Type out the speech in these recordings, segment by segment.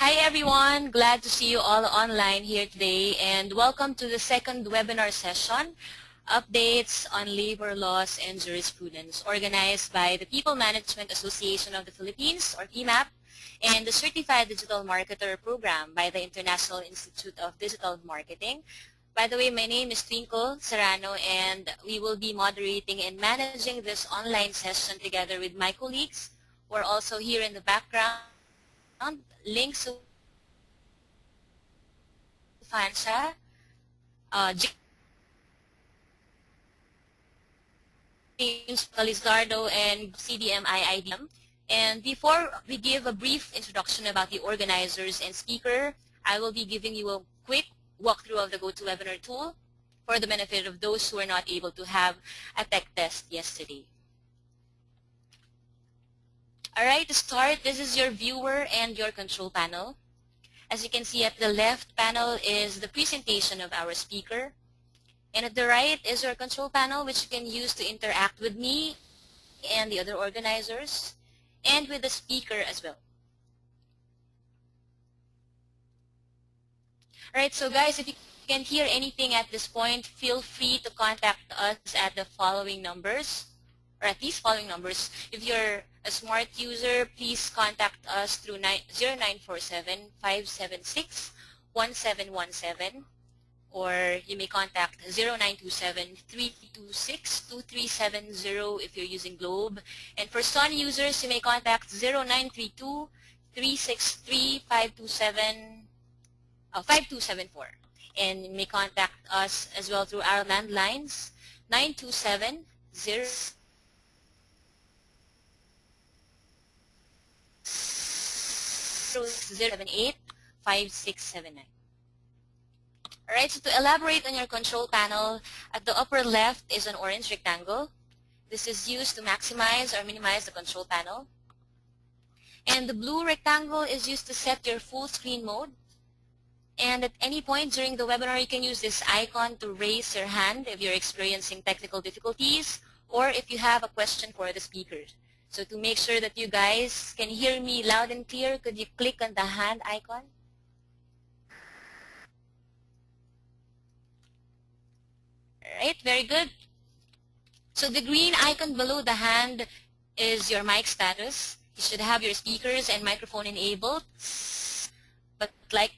Hi everyone, glad to see you all online here today and welcome to the second webinar session, Updates on Labor Laws and Jurisprudence, organized by the People Management Association of the Philippines, or PMAP, and the Certified Digital Marketer Program by the International Institute of Digital Marketing. By the way, my name is Twinkle Serrano and we will be moderating and managing this online session together with my colleagues who are also here in the background. Links to Fansha, James Lizardo, and CDMI IDM. And before we give a brief introduction about the organizers and speaker, I will be giving you a quick walkthrough of the GoToWebinar tool for the benefit of those who are not able to have a tech test yesterday. Alright, to start, this is your viewer and your control panel. As you can see, at the left panel is the presentation of our speaker. And at the right is your control panel, which you can use to interact with me and the other organizers, and with the speaker as well. Alright, so guys, if you can't hear anything at this point, feel free to contact us at the following numbers, or at these following numbers. If you're a smart user, please contact us through 0947-576-1717, or you may contact 0927-326-2370 if you're using Globe. And for Sun users, you may contact 0932-363-527-5274. And you may contact us as well through our landlines, 927-078-5679. Alright, so to elaborate on your control panel, at the upper left is an orange rectangle. This is used to maximize or minimize the control panel. And the blue rectangle is used to set your full screen mode. And at any point during the webinar, you can use this icon to raise your hand if you're experiencing technical difficulties or if you have a question for the speakers. So to make sure that you guys can hear me loud and clear, could you click on the hand icon? Alright, very good. So the green icon below the hand is your mic status. You should have your speakers and microphone enabled. But like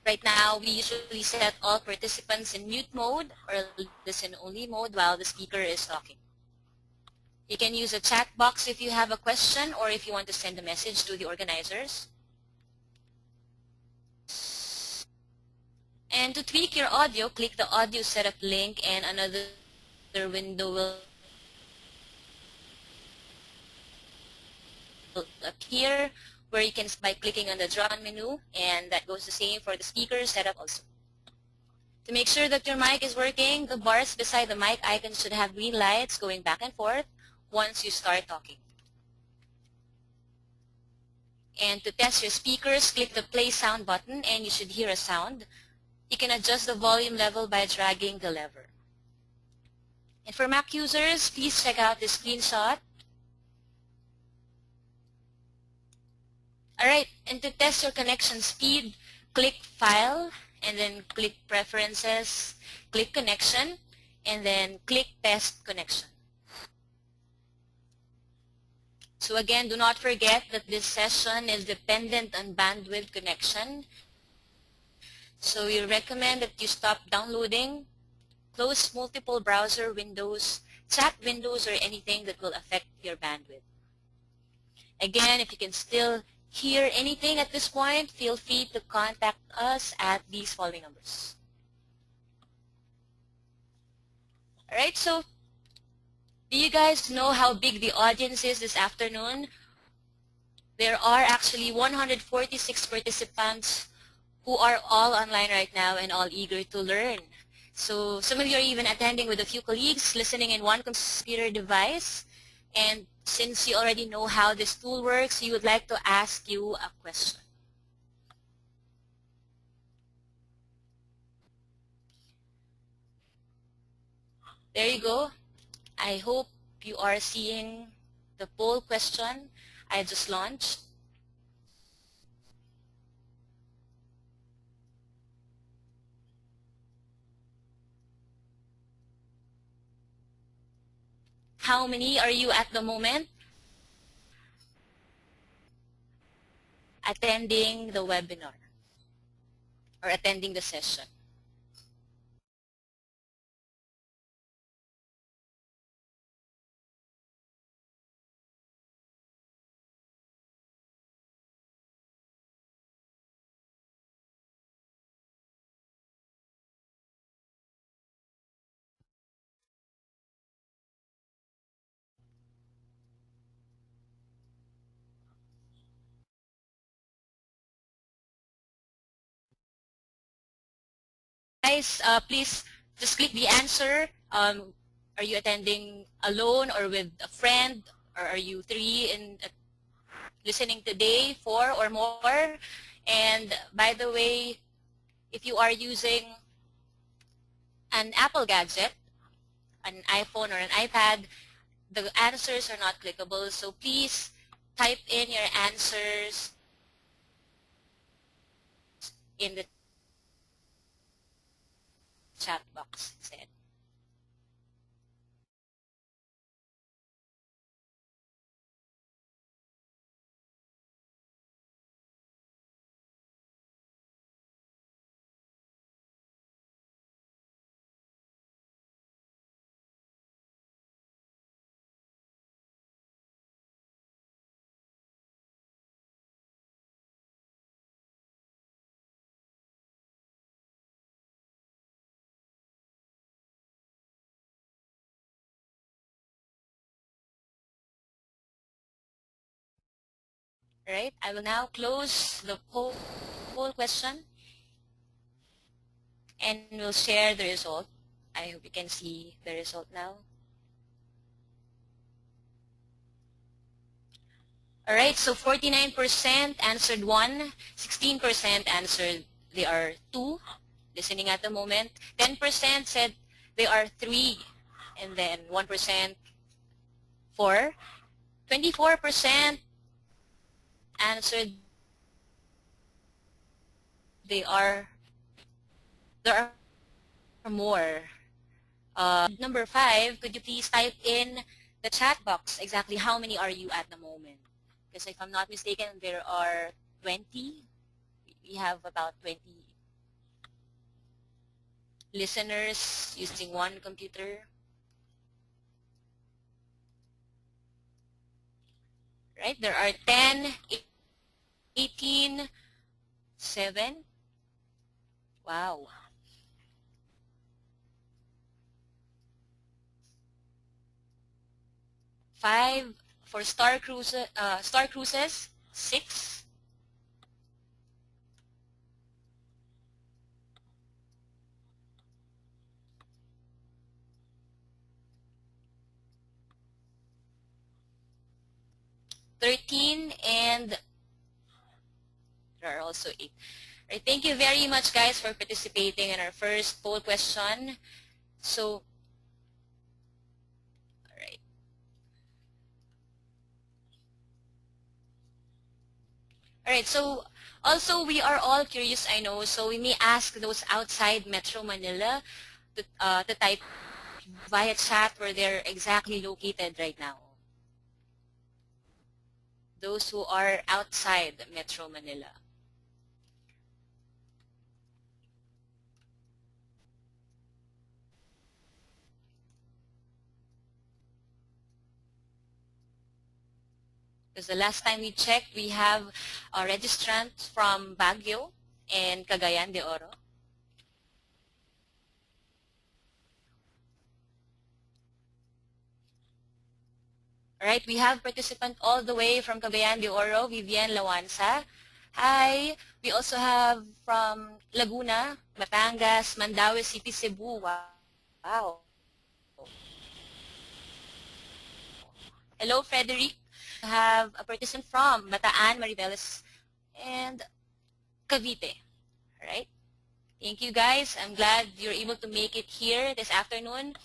right now, we usually set all participants in mute mode or listen-only mode while the speaker is talking. You can use a chat box if you have a question or if you want to send a message to the organizers. And to tweak your audio, click the audio setup link and another window will appear where you can by clicking on the drop-down menu, and that goes the same for the speaker setup also. To make sure that your mic is working, the bars beside the mic icon should have green lights going back and forth once you start talking. And to test your speakers, click the play sound button and you should hear a sound. You can adjust the volume level by dragging the lever. And for Mac users, please check out this screenshot. Alright, and to test your connection speed, click File, and then click Preferences, click Connection, and then click Test Connection. So again, do not forget that this session is dependent on bandwidth connection. So we recommend that you stop downloading, close multiple browser windows, chat windows, or anything that will affect your bandwidth. Again, if you can still hear anything at this point, feel free to contact us at these following numbers. Alright, so do you guys know how big the audience is this afternoon? There are actually 146 participants who are all online right now and all eager to learn. So some of you are even attending with a few colleagues, listening in one computer device. And since you already know how this tool works, we would like to ask you a question. There you go. I hope you are seeing the poll question I just launched. How many are you at the moment attending the webinar or attending the session? Guys, please just click the answer. Are you attending alone or with a friend? Or are you three in listening today, four or more? And by the way, if you are using an Apple gadget, an iPhone or an iPad, the answers are not clickable. So please type in your answers in the chat box instead. All right, I will now close the poll question and we'll share the result. I hope you can see the result now. All right, so 49% answered 1, 16% answered they are 2, listening at the moment. 10% said they are 3, and then 1% 4. 24% answered there are more. Number 5, could you please type in the chat box exactly how many are you at the moment? Because if I'm not mistaken, there are 20. We have about 20 listeners using one computer. Right? There are 10, 18, 7. Wow. 5 for Star Cruises, 6. And there are also 8. Right, thank you very much, guys, for participating in our first poll question. So, all right. All right, so also we are all curious, I know, so we may ask those outside Metro Manila to type via chat where they're exactly located right now. Those who are outside Metro Manila. Because the last time we checked, we have a registrant from Baguio and Cagayan de Oro. All right, we have participant all the way from Cagayan de Oro, Vivian Lawansa. Hi. We also have from Laguna, Batangas, Mandaue City, Cebu. Wow. Hello, Frederic. We have a participant from Bataan, Maribeles, and Cavite. All right. Thank you, guys. I'm glad you're able to make it here this afternoon.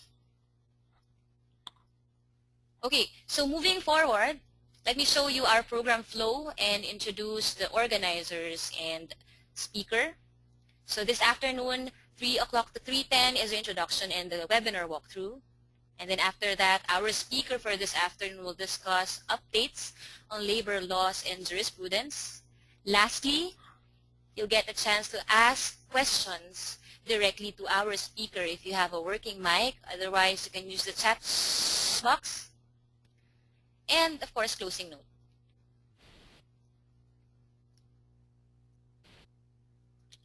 Okay, so moving forward, let me show you our program flow and introduce the organizers and speaker. So this afternoon, 3 o'clock to 3:10 is the introduction and the webinar walkthrough. And then after that, our speaker for this afternoon will discuss updates on labor laws and jurisprudence. Lastly, you'll get a chance to ask questions directly to our speaker if you have a working mic. Otherwise, you can use the chat box. And of course, closing note.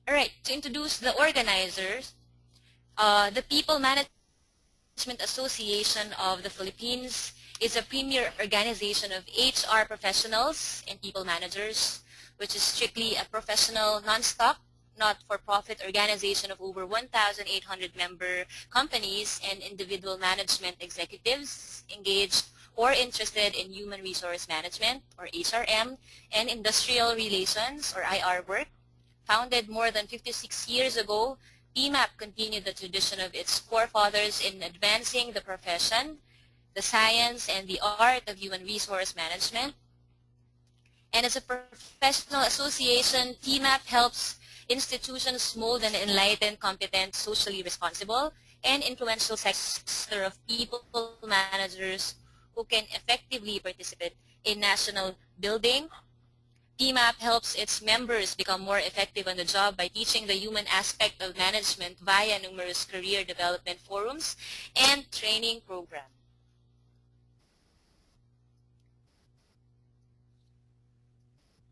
All right, to introduce the organizers, the People Management Association of the Philippines is a premier organization of HR professionals and people managers, which is strictly a professional, non-stock, not-for-profit organization of over 1,800 member companies and individual management executives engaged or interested in human resource management, or HRM, and industrial relations, or IR work. Founded more than 56 years ago, PMAP continued the tradition of its forefathers in advancing the profession, the science, and the art of human resource management. And as a professional association, PMAP helps institutions mold and enlighten competent, socially responsible, and influential sector of people managers who can effectively participate in national building. PMAP helps its members become more effective on the job by teaching the human aspect of management via numerous career development forums and training programs.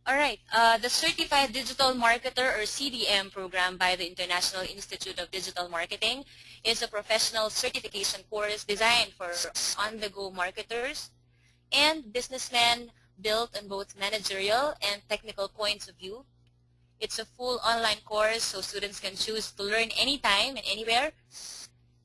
All right, the Certified Digital Marketer, or CDM program by the International Institute of Digital Marketing is a professional certification course designed for on-the-go marketers and businessmen built on both managerial and technical points of view. It's a full online course so students can choose to learn anytime and anywhere.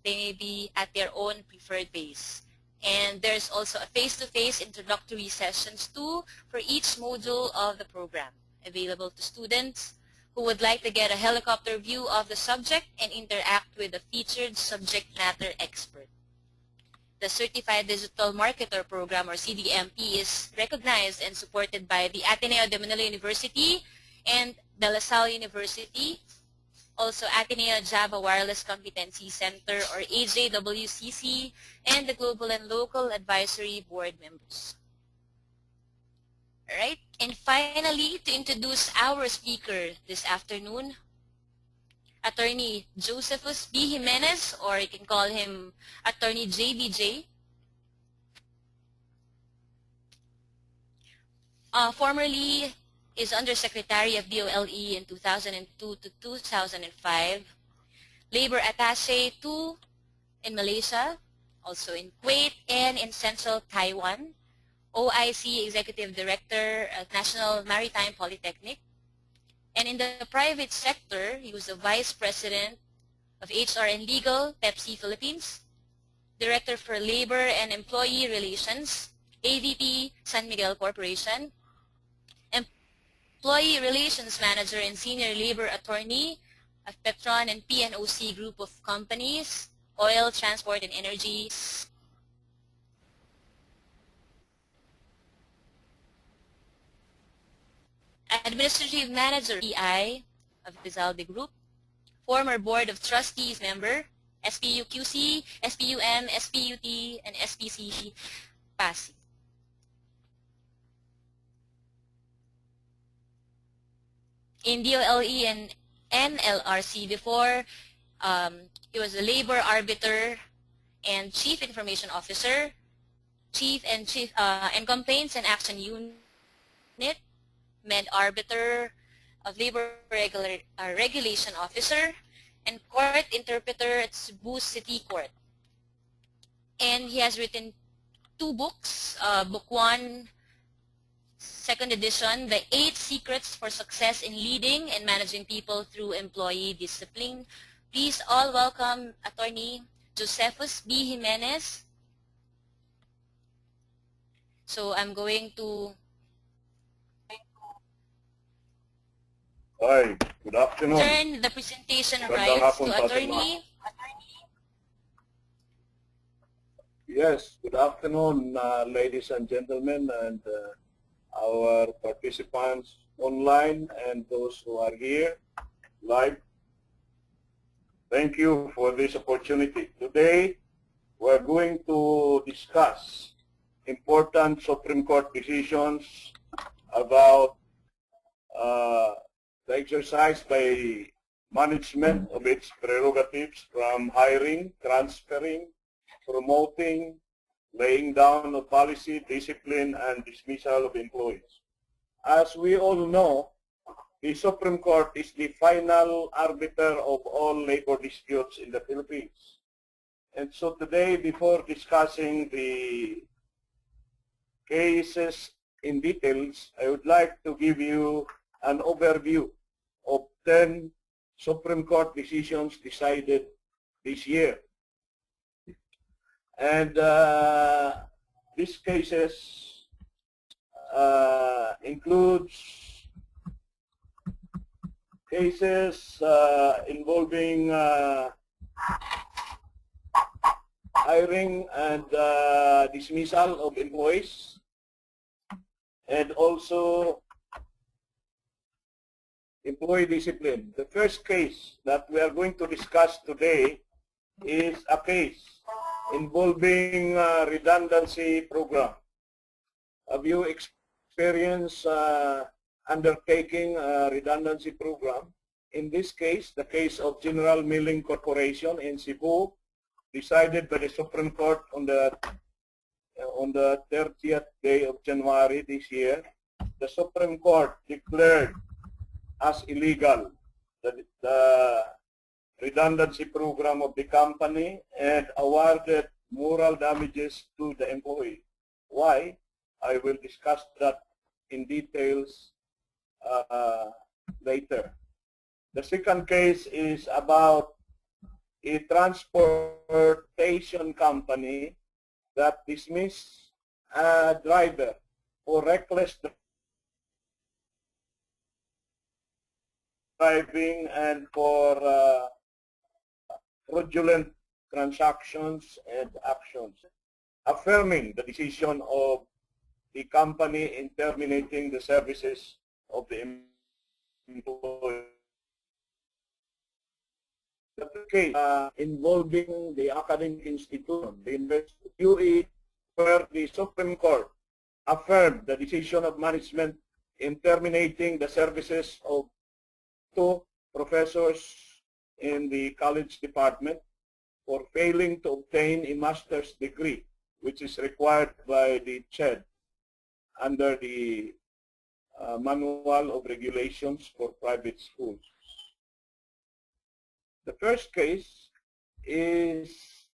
They may be at their own preferred pace. And there's also a face-to-face introductory sessions too for each module of the program, available to students who would like to get a helicopter view of the subject and interact with a featured subject matter expert. The Certified Digital Marketer Program, or CDMP, is recognized and supported by the Ateneo de Manila University and De La Salle University, also Ateneo Java Wireless Competency Center, or AJWCC, and the Global and Local Advisory Board members. All right, and finally, to introduce our speaker this afternoon, Attorney Josephus B. Jimenez, or you can call him Attorney JBJ. Formerly is Undersecretary of DOLE in 2002 to 2005, Labor Attaché 2 in Malaysia, also in Kuwait and in Central Taiwan, OIC Executive Director at National Maritime Polytechnic. And in the private sector, he was the Vice President of HR and Legal, Pepsi Philippines, Director for Labor and Employee Relations, AVP, San Miguel Corporation, Employee Relations Manager and Senior Labor Attorney of Petron and PNOC Group of Companies, Oil, Transport, and Energy, Administrative Manager EI of Rizalde Group, former Board of Trustees member, SPUQC, SPUM, SPUT, and SPC Pasig. In DOLE and NLRC before, he was a labor arbiter and chief information officer, chief and complaints and action unit, med arbiter of labor regulation officer, and court interpreter at Cebu City Court. And he has written 2 books, book 1, second edition, The 8 Secrets for Success in Leading and Managing People Through Employee Discipline. Please all welcome Attorney Josephus B. Jimenez. So I'm going to... Hi, good afternoon. Turn the presentation rights to Attorney. Yes, good afternoon, ladies and gentlemen, and our participants online and those who are here live. Thank you for this opportunity. Today, we're going to discuss important Supreme Court decisions about the exercise by management of its prerogatives from hiring, transferring, promoting, laying down of policy, discipline, and dismissal of employees. As we all know, the Supreme Court is the final arbiter of all labor disputes in the Philippines. And so today, before discussing the cases in details, I would like to give you an overview of 10 Supreme Court decisions decided this year. And these cases includes cases involving hiring and dismissal of employees, and also employee discipline. The first case that we are going to discuss today is a case involving redundancy program. Have you experienced undertaking a redundancy program? In this case, the case of General Milling Corporation in Cebu, decided by the Supreme Court on the 30th day of January this year. The Supreme Court declared as illegal the redundancy program of the company and awarded moral damages to the employee. Why? I will discuss that in details later. The second case is about a transportation company that dismissed a driver for reckless driving and for fraudulent transactions and actions, affirming the decision of the company in terminating the services of the employee. The case involving the academic institution, the University of UE, where the Supreme Court affirmed the decision of management in terminating the services of 2 professors in the college department for failing to obtain a master's degree, which is required by the CHED under the Manual of Regulations for Private Schools. The first case is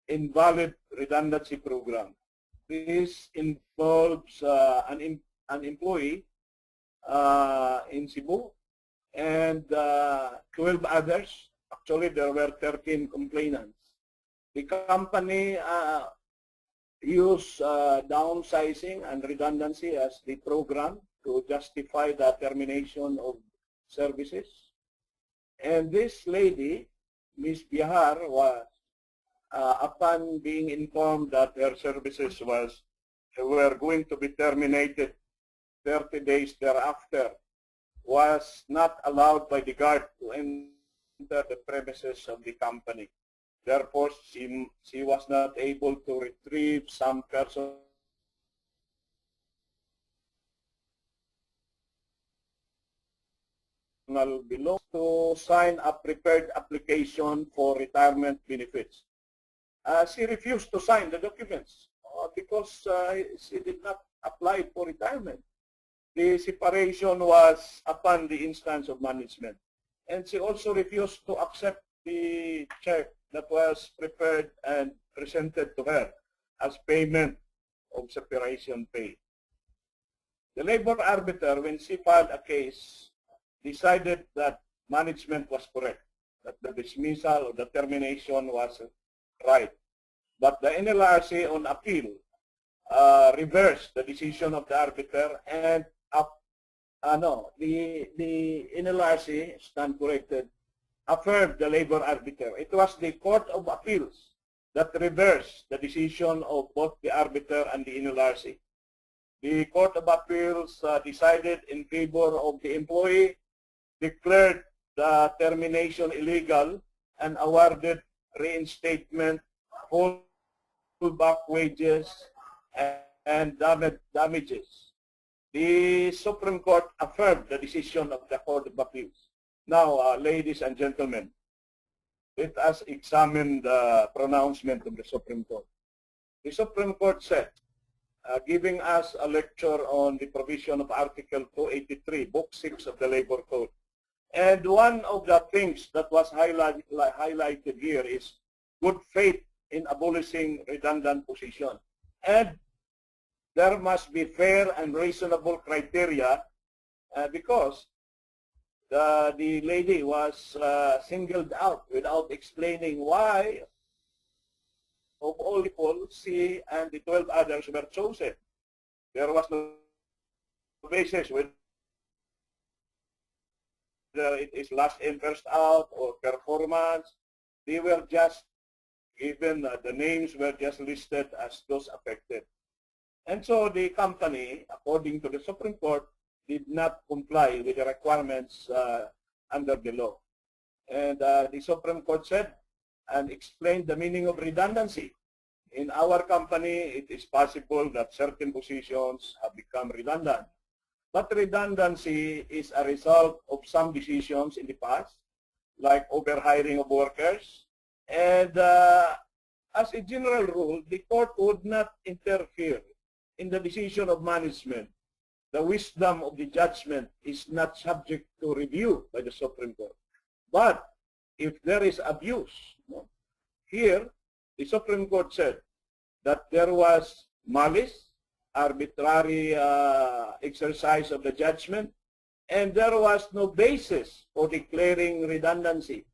invalid redundancy program. This involves an employee in Cebu and 12 others. Actually, there were 13 complainants. The company used downsizing and redundancy as the program to justify the termination of services. And this lady, Ms. Bihar, was, upon being informed that her services were going to be terminated 30 days thereafter, was not allowed by the guard to enter the premises of the company. Therefore, she was not able to retrieve some personal belongs to sign a prepared application for retirement benefits. She refused to sign the documents because she did not apply for retirement. The separation was upon the instance of management. And she also refused to accept the check that was prepared and presented to her as payment of separation pay. The labor arbiter, when she filed a case, decided that management was correct, that the dismissal or the termination was right. But the NLRC on appeal reversed the decision of the arbiter, and the NLRC, stand corrected, affirmed the labor arbiter. It was the Court of Appeals that reversed the decision of both the arbiter and the NLRC. The Court of Appeals decided in favor of the employee, declared the termination illegal, and awarded reinstatement, full back wages and damages. The Supreme Court affirmed the decision of the Court of Appeals. Now, ladies and gentlemen, let us examine the pronouncement of the Supreme Court. The Supreme Court said, giving us a lecture on the provision of Article 283, Book 6 of the Labor Code. And one of the things that was highlighted here is good faith in abolishing redundant position. And there must be fair and reasonable criteria because the lady was singled out without explaining why of all people, she and the 12 others were chosen. There was no basis whether it is last in, first out, or performance. They were just given, the names were just listed as those affected. And so the company, according to the Supreme Court, did not comply with the requirements under the law. And the Supreme Court said and explained the meaning of redundancy. In our company, it is possible that certain positions have become redundant. But redundancy is a result of some decisions in the past, like overhiring of workers. And as a general rule, the court would not interfere in the decision of management. The wisdom of the judgment is not subject to review by the Supreme Court. But if there is abuse, here the Supreme Court said that there was malice, arbitrary exercise of the judgment, and there was no basis for declaring redundancy.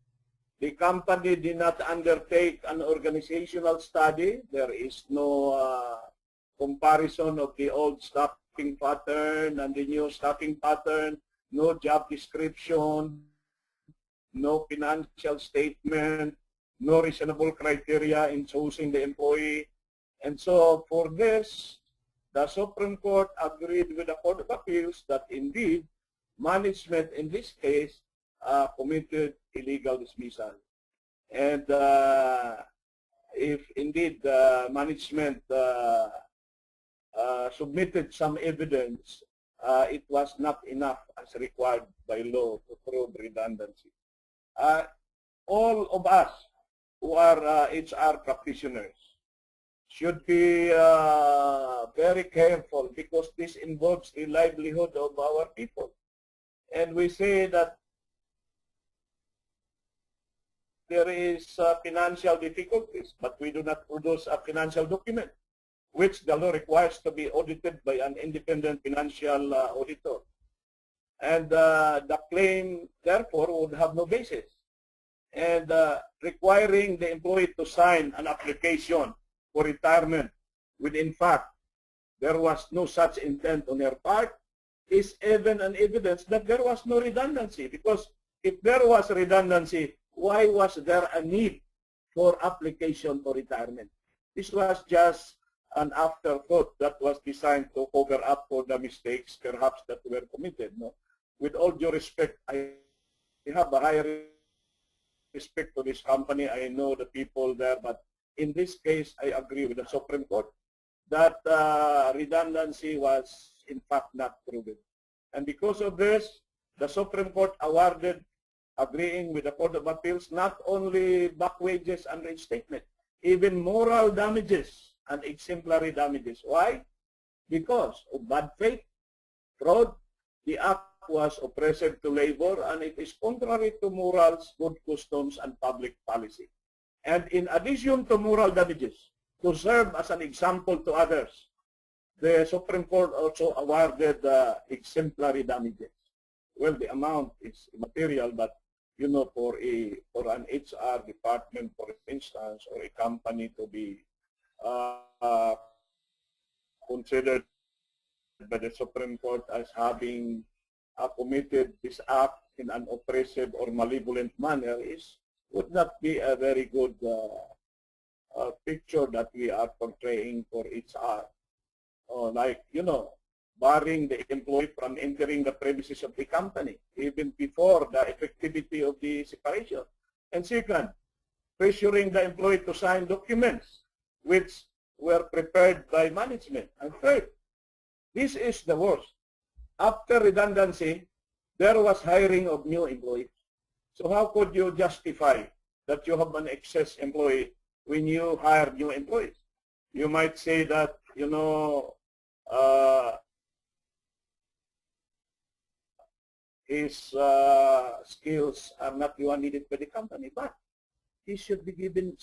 The company did not undertake an organizational study. There is no comparison of the old staffing pattern and the new staffing pattern, no job description, no financial statement, no reasonable criteria in choosing the employee. And so for this, the Supreme Court agreed with the Court of Appeals that indeed management in this case committed illegal dismissal. And if indeed the management submitted some evidence, it was not enough as required by law to prove redundancy. All of us who are HR practitioners should be very careful because this involves the livelihood of our people. And we say that there is financial difficulties, but we do not produce a financial document, which the law requires to be audited by an independent financial auditor. And the claim, therefore, would have no basis. And requiring the employee to sign an application for retirement when in fact there was no such intent on her part is even an evidence that there was no redundancy. Because if there was redundancy, why was there a need for application for retirement? This was just an afterthought that was designed to cover up for the mistakes perhaps that were committed. No? With all due respect, I have a higher respect to this company. I know the people there, but in this case, I agree with the Supreme Court that redundancy was in fact not proven. And because of this, the Supreme Court awarded, agreeing with the Court of Appeals, not only back wages and reinstatement, even moral damages and exemplary damages. Why? Because of bad faith, fraud. The act was oppressive to labor, and it is contrary to morals, good customs, and public policy. And in addition to moral damages, to serve as an example to others, the Supreme Court also awarded exemplary damages. Well, the amount is immaterial, but you know, for an HR department, for instance, or a company to be considered by the Supreme Court as having committed this act in an oppressive or malevolent manner would not be a very good picture that we are portraying for HR. Like, you know, barring the employee from entering the premises of the company, even before the effectivity of the separation. And second, pressuring the employee to sign documents which were prepared by management. And third, this is the worst. After redundancy, there was hiring of new employees. So how could you justify that you have an excess employee when you hire new employees? You might say that, you know, his skills are not the one needed by the company, but she should be given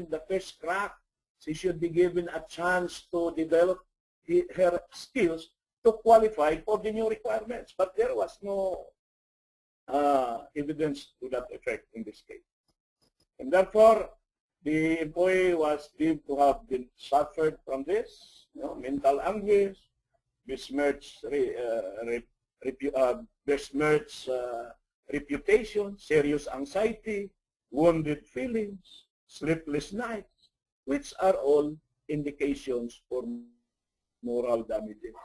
the first crack. She should be given a chance to develop her skills to qualify for the new requirements. But there was no evidence to that effect in this case. And therefore, the employee was deemed to have been suffered from this, you know, mental anguish, besmirched reputation, serious anxiety, wounded feelings, sleepless nights, which are all indications for moral damages.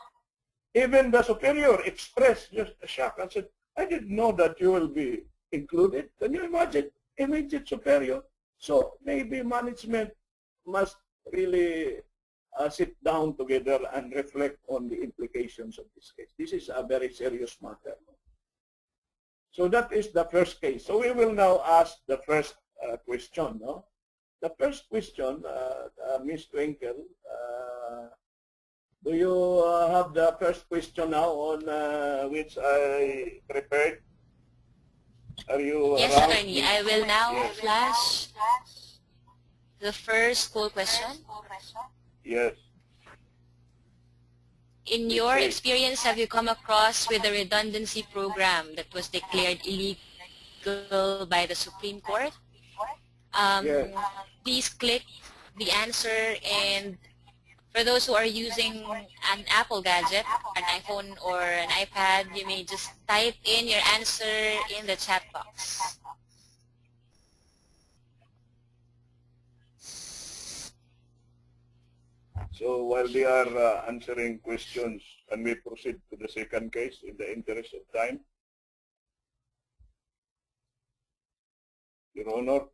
Even the superior expressed just a shock and said, I didn't know that you will be included. Can you imagine? Immediate superior. So maybe management must really sit down together and reflect on the implications of this case. This is a very serious matter. So that is the first case. So we will now ask the first question. No? The first question, Ms. Twinkle, do you have the first question now on which I prepared? Are you Yes, around? attorney. I will now flash the first poll question. Yes. In your experience, have you come across with a redundancy program that was declared illegal by the Supreme Court? Yes. Please click the answer, and for those who are using an Apple gadget, an iPhone or an iPad, you may just type in your answer in the chat box. So while they are answering questions, can we proceed to the second case in the interest of time? Your Honor.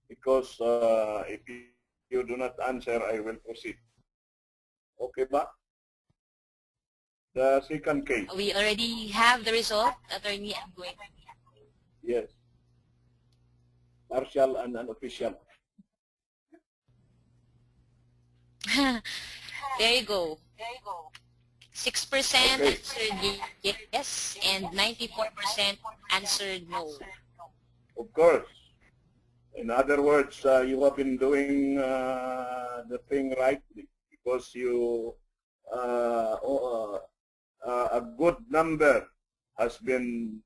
Because if you do not answer, I will proceed. Okay ba? The second case. We already have the result, attorney. I'm going. Yes. Partial and unofficial. There you go. 6% answered yes, and 94% answered no. Of course. In other words, you have been doing the thing rightly because you a good number has been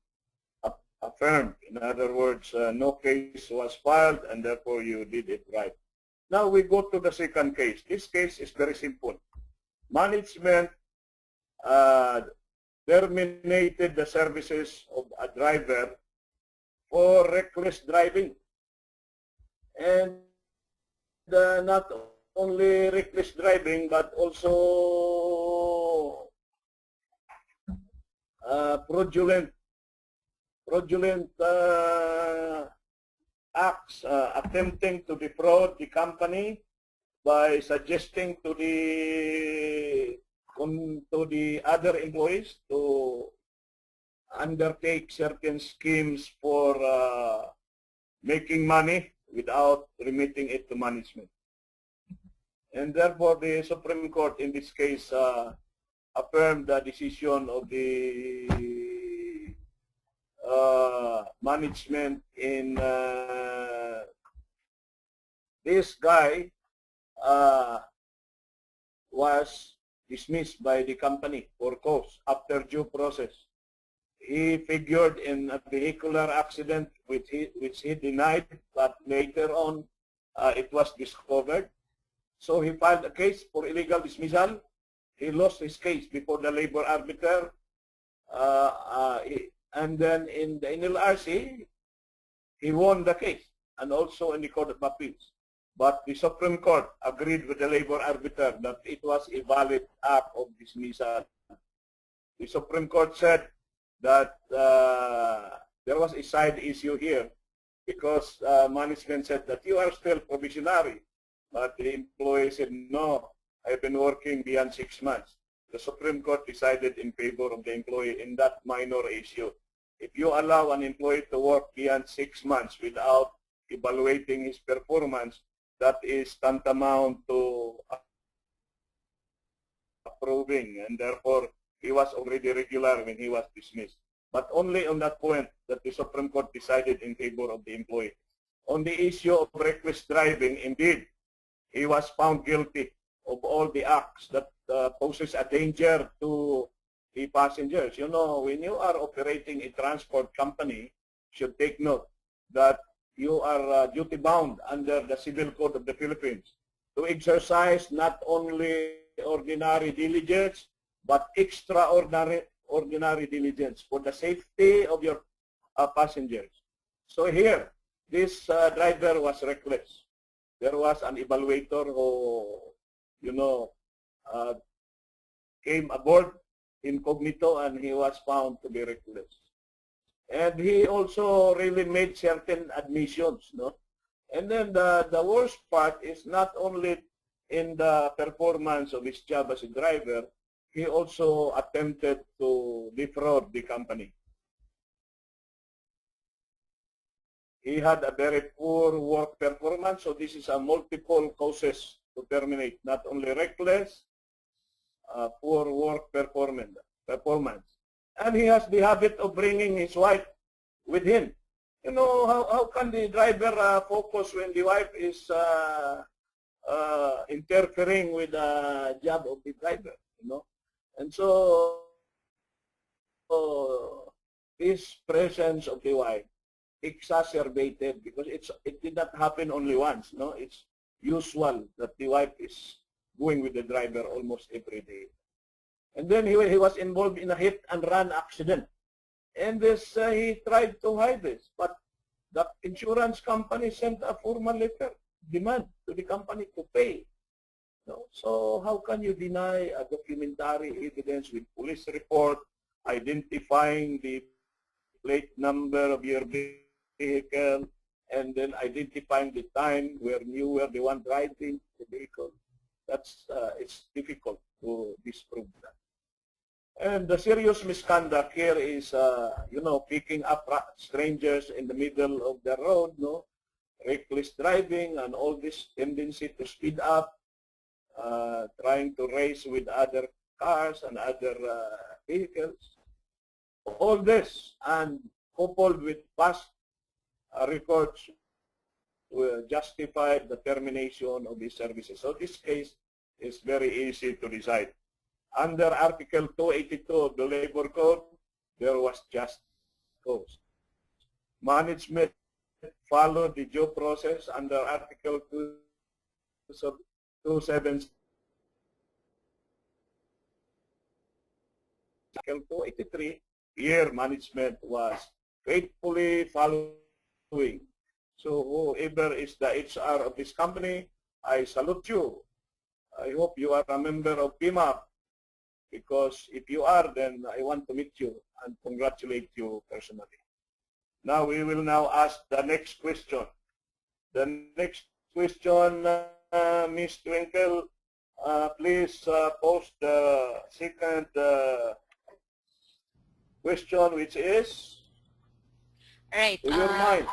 affirmed. In other words, no case was filed, and therefore you did it right. Now we go to the second case. This case is very simple. Management terminated the services of a driver for reckless driving. And not only reckless driving, but also fraudulent acts, attempting to defraud the company by suggesting to the other employees to undertake certain schemes for making money without remitting it to management. And therefore, the Supreme Court in this case affirmed the decision of the management in this guy was dismissed by the company for cause after due process. He figured in a vehicular accident which he denied, but later on it was discovered. So he filed a case for illegal dismissal. He lost his case before the labor arbiter, and then in the NLRC, he won the case, and also in the Court of Appeals. But the Supreme Court agreed with the labor arbiter that it was a valid act of dismissal. The Supreme Court said that there was a side issue here, because management said that you are still probationary. But the employee said, no, I've been working beyond 6 months. The Supreme Court decided in favor of the employee in that minor issue. If you allow an employee to work beyond 6 months without evaluating his performance, that is tantamount to approving, and therefore he was already regular when he was dismissed. But only on that point that the Supreme Court decided in favor of the employee. On the issue of reckless driving, indeed, he was found guilty of all the acts that poses a danger to the passengers. You know, when you are operating a transport company, you should take note that you are duty-bound under the Civil Code of the Philippines to exercise not only ordinary diligence, but extraordinary diligence for the safety of your passengers. So here, this driver was reckless. There was an evaluator who, you know, came aboard incognito, and he was found to be reckless. And he also really made certain admissions, no? And then the worst part is not only in the performance of his job as a driver, he also attempted to defraud the company. He had a very poor work performance, so this is a multiple causes to terminate, not only reckless, poor work performance. And he has the habit of bringing his wife with him. You know, how can the driver focus when the wife is interfering with the job of the driver, you know? And so this presence of the wife exacerbated, because it did not happen only once, no? It's usual that the wife is going with the driver almost every day. And then he was involved in a hit-and-run accident. And this, he tried to hide this, but the insurance company sent a formal letter demand to the company to pay. No? So how can you deny a documentary evidence with police report identifying the plate number of your vehicle, and then identifying the time where you were the one driving the vehicle? That's it's difficult to disprove that. And the serious misconduct here is, you know, picking up strangers in the middle of the road, no, reckless driving, and all this tendency to speed up, trying to race with other cars and other vehicles. All this, and coupled with past records, will justify the termination of these services. So this case is very easy to decide. Under Article 282 of the Labor Code, there was just cause. Management followed the due process under Article 276. Article 283, here management was faithfully following. So whoever is the HR of this company, I salute you. I hope you are a member of PMAP, because if you are, then I want to meet you and congratulate you personally. Now we will now ask the next question. The next question, Ms. Twinkle, please post the second question, which is, All right. to your mind.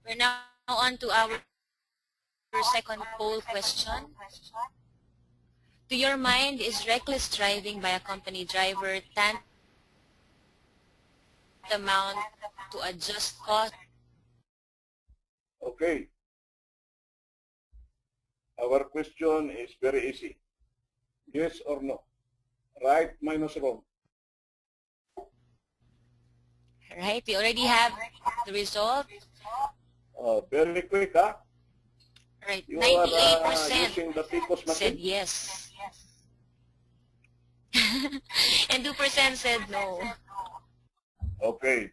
We're now on to our second poll question. To your mind, is reckless driving by a company driver tantamount to a just cause? Okay. Our question is very easy. Yes or no? Right minus wrong. Right, we already have the result. Very quick, huh? Right, You are 98% using the people's said machine? yes. And 2% said no. Okay.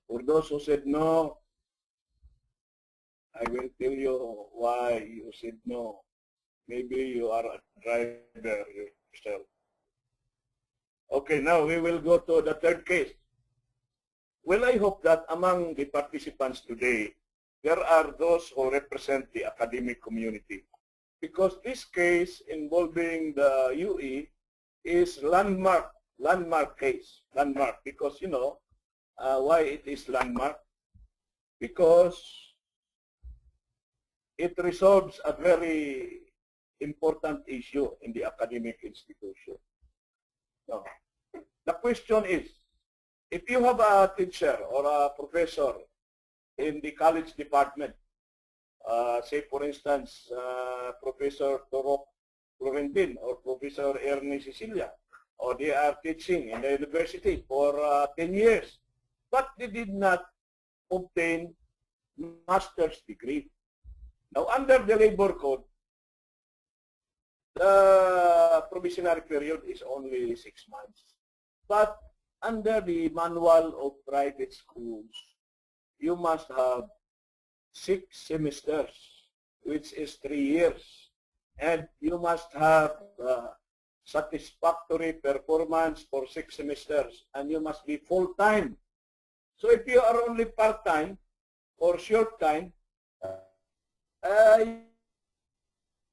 For those who said no, I will tell you why you said no. Maybe you are a driver yourself. Okay, now we will go to the third case. Well, I hope that among the participants today, there are those who represent the academic community. Because this case involving the UE is landmark case. Landmark, because, you know, why it is landmark? Because it resolves a very important issue in the academic institution. Now, the question is, if you have a teacher or a professor in the college department, say for instance, Professor Torok Florentin or Professor Ernie Cecilia, or they are teaching in the university for 10 years, but they did not obtain master's degree. Now, under the labor code, the probationary period is only 6 months. But under the manual of private schools, you must have 6 semesters, which is 3 years. And you must have satisfactory performance for 6 semesters, and you must be full-time. So if you are only part-time or short-time,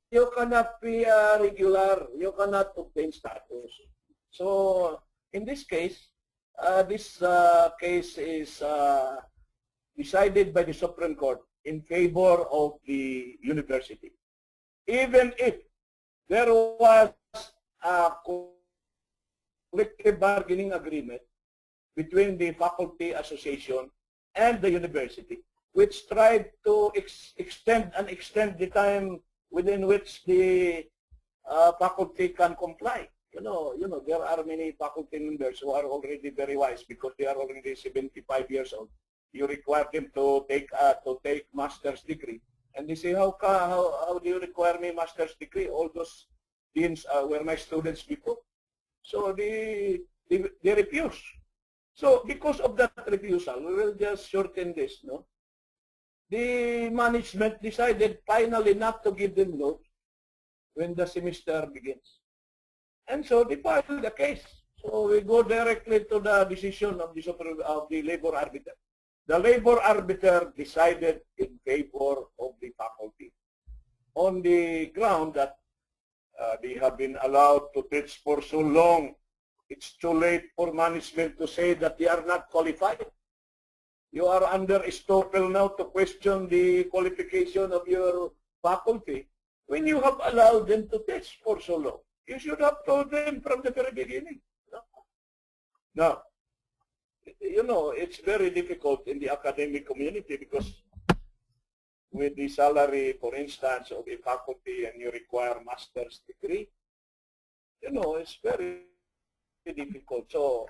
you cannot be regular, you cannot obtain status. So in this case, this case is decided by the Supreme Court in favor of the university. Even if there was a collective bargaining agreement between the faculty association and the university, which tried to extend the time within which the faculty can comply. You know, there are many faculty members who are already very wise because they are already 75 years old. You require them to take master's degree, and they say, how do you require me master's degree? All those deans were my students before. So they refuse. So because of that refusal, we will just shorten this, no? The management decided finally not to give them notes when the semester begins. And so they filed the case. So we go directly to the decision of the labor arbiter. The labor arbiter decided in favor of the faculty on the ground that they have been allowed to teach for so long. It's too late for management to say that they are not qualified. You are under estoppel now to question the qualification of your faculty when you have allowed them to teach for so long. You should have told them from the very beginning. Now, you know, it's very difficult in the academic community because with the salary, for instance, of a faculty and you require master's degree, you know, it's very difficult. So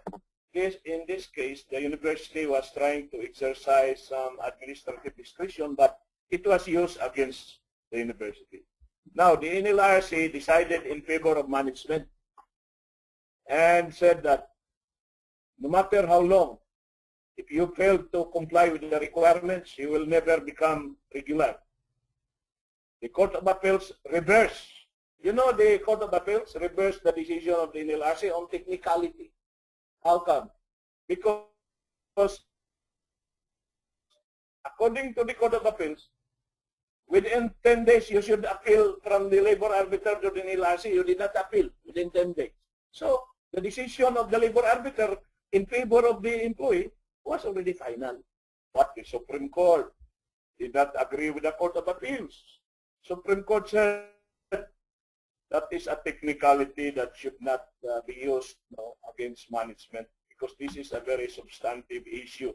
in this case, the university was trying to exercise some administrative discretion, but it was used against the university. Now, the NLRC decided in favor of management and said that no matter how long, if you fail to comply with the requirements, you will never become regular. The Court of Appeals reversed. You know, the Court of Appeals reversed the decision of the NLRC on technicality. How come? Because according to the Court of Appeals, within 10 days, you should appeal from the labor arbiter to the NLRC. You did not appeal within 10 days. So the decision of the labor arbiter in favor of the employee was already final. But the Supreme Court did not agree with the Court of Appeals. Supreme Court said that is a technicality that should not be used against management because this is a very substantive issue.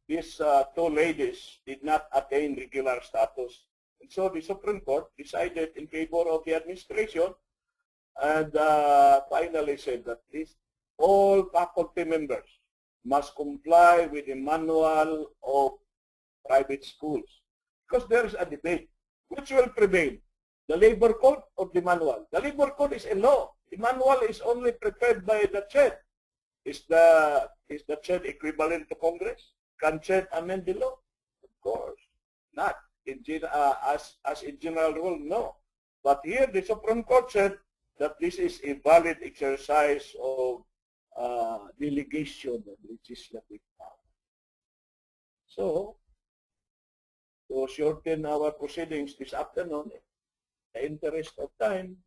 These 2 ladies did not attain regular status. And so the Supreme Court decided in favor of the administration and finally said that all faculty members must comply with the manual of private schools. Because there is a debate. Which will prevail? The labor code or the manual? The labor code is a law. The manual is only prepared by the CHED. Is the CHED equivalent to Congress? Can CHED amend the law? Of course not. As a general rule, no. But here the Supreme Court said that this is a valid exercise of delegation of legislative power. So, to shorten our proceedings this afternoon, in the interest of time,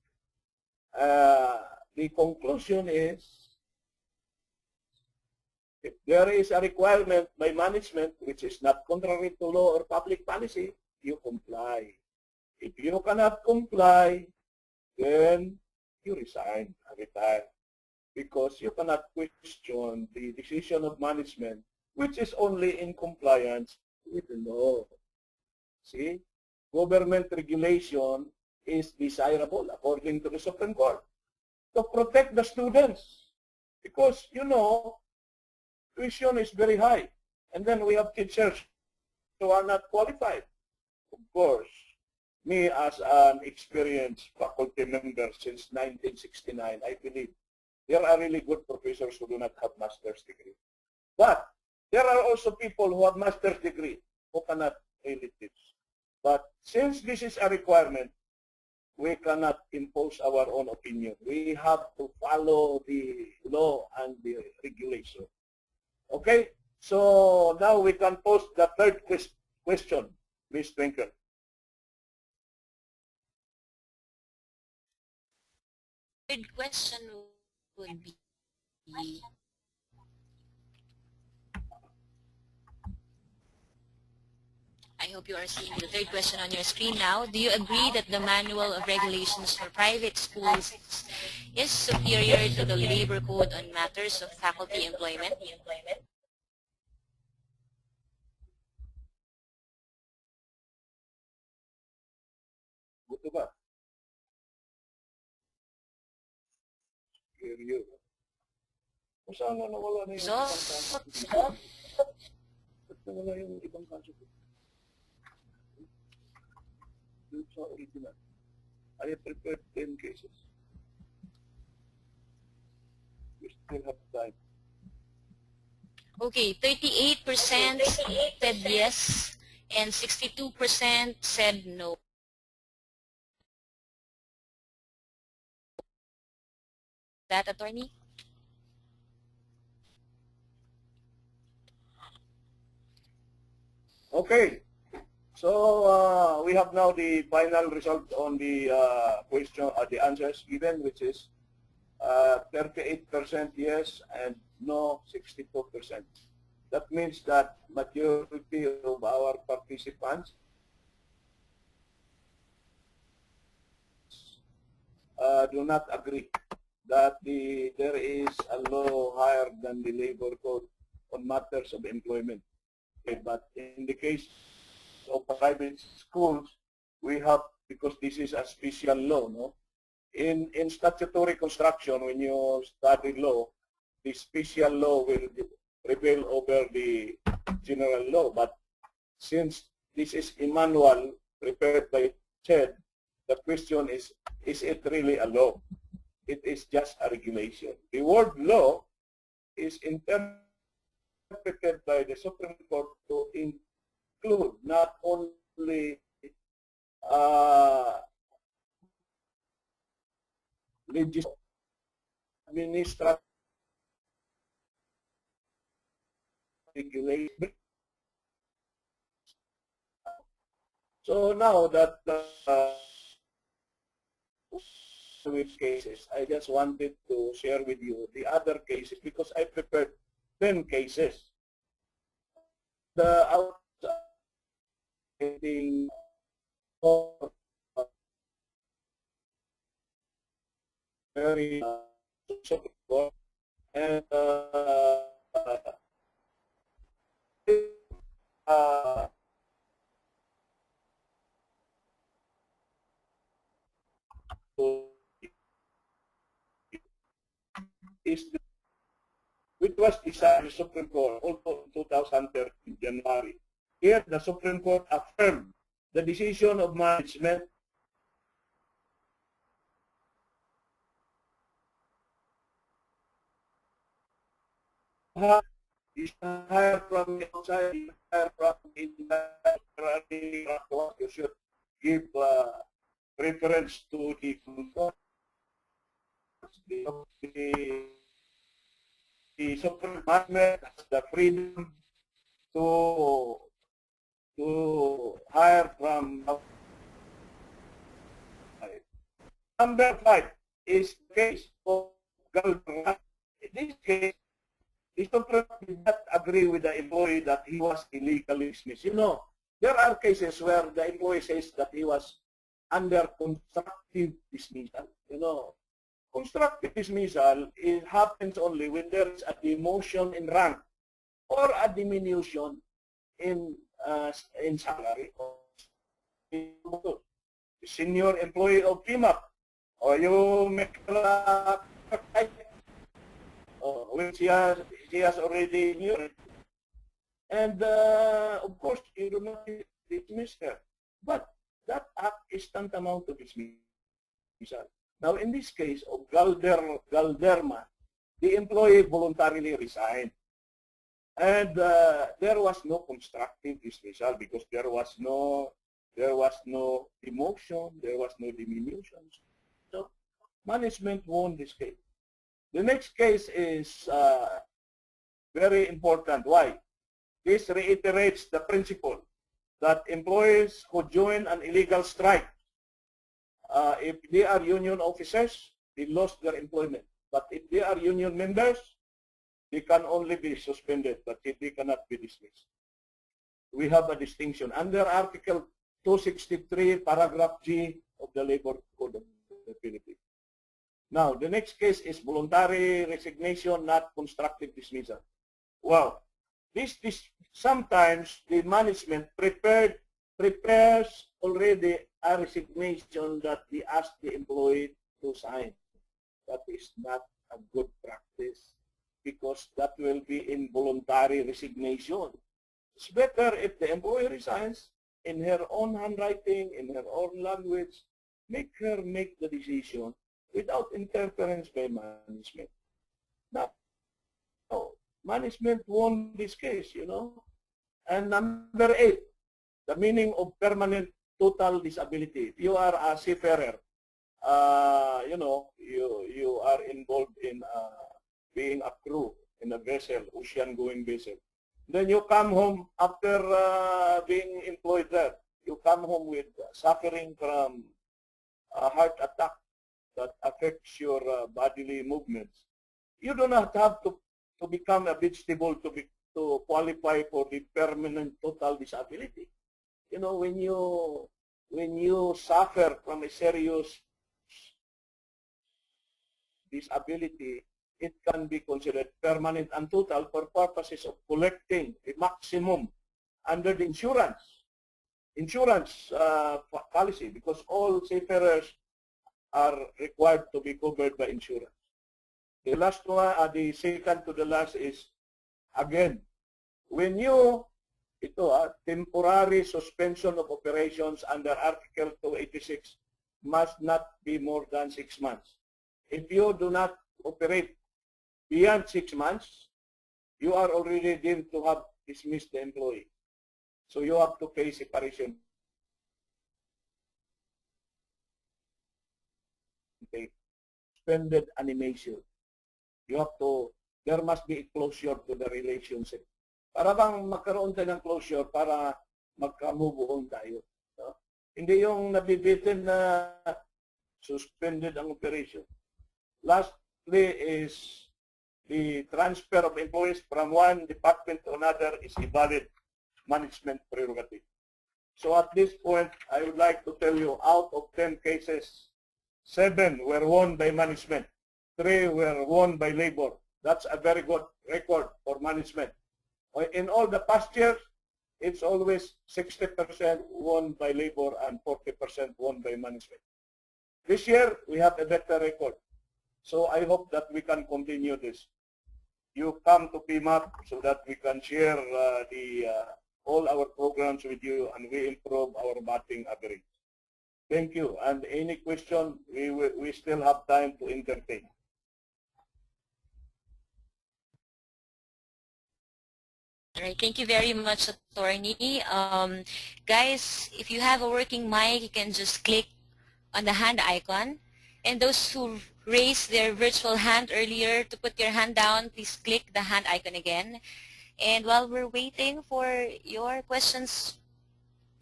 the conclusion is, if there is a requirement by management which is not contrary to law or public policy, you comply. If you cannot comply, then you resign, retire, because you cannot question the decision of management, which is only in compliance with the law. See, government regulation is desirable, according to the Supreme Court, to protect the students, because, you know, tuition is very high, and then we have teachers who are not qualified. Of course, me as an experienced faculty member since 1969, I believe there are really good professors who do not have master's degree. But there are also people who have master's degree who cannot really teach. But since this is a requirement, we cannot impose our own opinion. We have to follow the law and the regulation. Okay? So now we can pose the third question, Ms. Twinkle. Third question would be, I hope you are seeing the third question on your screen now. Do you agree that the Manual of Regulations for Private Schools is superior to the Labor Code on matters of faculty employment? Buto ba? Superior. Kung saan na nawala na yung So, ibang kaso? Ba't nawala yung ibang kaso? Sa original. I have prepared 10 cases. We still have time. okay, 38% said yes and 62% said no. That, attorney? Okay. So we have now the final result on the question, the answers given, which is 38% yes and no 62%. That means that majority of our participants do not agree that there is a law higher than the labor code on matters of employment. Okay, but in the case of private schools, we have, because this is a special law, no? In statutory construction, when you study law, the special law will prevail over the general law. But since this is a manual prepared by CHED, the question is it really a law? It is just a regulation. The word law is interpreted by the Supreme Court to include not only administrative regulation. So now that which cases, I just wanted to share with you the other cases because I prepared 10 cases. The outstanding very and is which was decided by the Supreme Court also in 2013 January. Here, the Supreme Court affirmed the decision of management is higher from the outside, higher from inside. You should give preference to the Supreme Court has the freedom to Number 5 is the case of Galderma. In this case, the Supreme Court did not agree with the employee that he was illegally dismissed. You know, there are cases where the employee says that he was under constructive dismissal. You know, constructive dismissal, it happens only when there is a demotion in rank or a diminution in salary. Senior employee of PMAP, or you make which he has already knew. And of course, you do not dismiss her. But that act is tantamount to dismissal. Now, in this case of Galderma, the employee voluntarily resigned. And there was no constructive dismissal because there was no demotion, there was no diminution. So management won this case. The next case is very important. Why? This reiterates the principle that employees who join an illegal strike, if they are union officers, they lost their employment. But if they are union members, they can only be suspended, but they cannot be dismissed. We have a distinction. Under Article 263, Paragraph G of the Labor Code of the Philippines. Now, the next case is voluntary resignation, not constructive dismissal. Well, this sometimes the management prepares already a resignation that they ask the employee to sign. That is not a good practice because that will be involuntary resignation. It's better if the employee resigns in her own handwriting, in her own language, make her make the decision without interference by management. Now, management won this case, you know. And number 8, the meaning of permanent total disability. If you are a seafarer, you know, you are involved in being a crew in a vessel, ocean-going vessel. Then you come home after being employed there. You come home with suffering from a heart attack that affects your bodily movements. You do not have to become a vegetable to qualify for the permanent total disability. You know, when you suffer from a serious disability, it can be considered permanent and total for purposes of collecting the maximum under the insurance policy, because all seafarers are required to be covered by insurance. The last one, the second to the last is, again, when you, temporary suspension of operations under Article 286 must not be more than 6 months. If you do not operate beyond 6 months, you are already deemed to have dismissed the employee. So you have to pay separation pay, suspended animation. You have to, there must be a closure to the relationship. Para bang magkaroon tayo ng closure para magka-move on tayo. No? Hindi yung nabibitin na suspended ang operation. Lastly is the transfer of employees from one department to another is a valid management prerogative. So at this point, I would like to tell you, out of 10 cases, 7 were won by management, 3 were won by labor. That's a very good record for management. In all the past years, it's always 60% won by labor and 40% won by management. This year, we have a better record. So I hope that we can continue this. You come to PMAP so that we can share all our programs with you and we improve our batting average. Thank you. And any question, we still have time to entertain. All right, thank you very much, Attorney. Guys, if you have a working mic, you can just click on the hand icon. And those who raised their virtual hand earlier, to put your hand down, please click the hand icon again. And while we're waiting for your questions,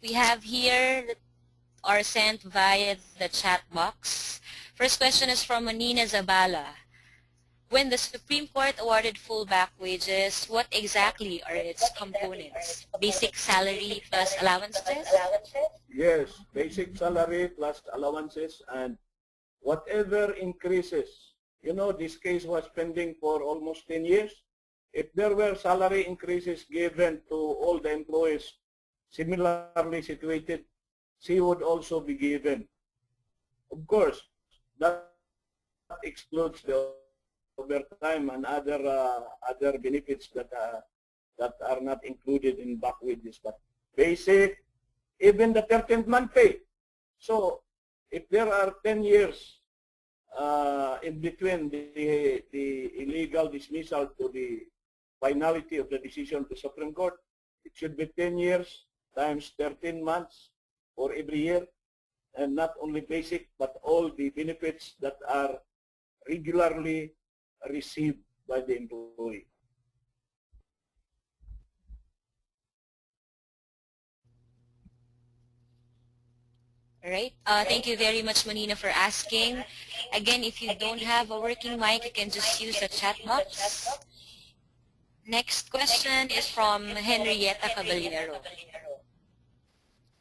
we have here are sent via the chat box First question is from Manina Zabala. When the Supreme Court awarded full back wages, what exactly are its components? Basic salary plus allowances? Yes, basic salary plus allowances and whatever increases. You know, this case was pending for almost 10 years. If there were salary increases given to all the employees similarly situated, she would also be given. Of course, that excludes the overtime and other benefits that are not included in back wages. But basic, even the 13th month pay. So if there are 10 years in between the illegal dismissal to the finality of the decision of the Supreme Court, it should be 10 years times 13 months for every year, and not only basic, but all the benefits that are regularly received by the employee. All right. Thank you very much, Manina, for asking. Again, if you don't have a working mic, you can just use the chat box. Next question is from Henrietta Caballero.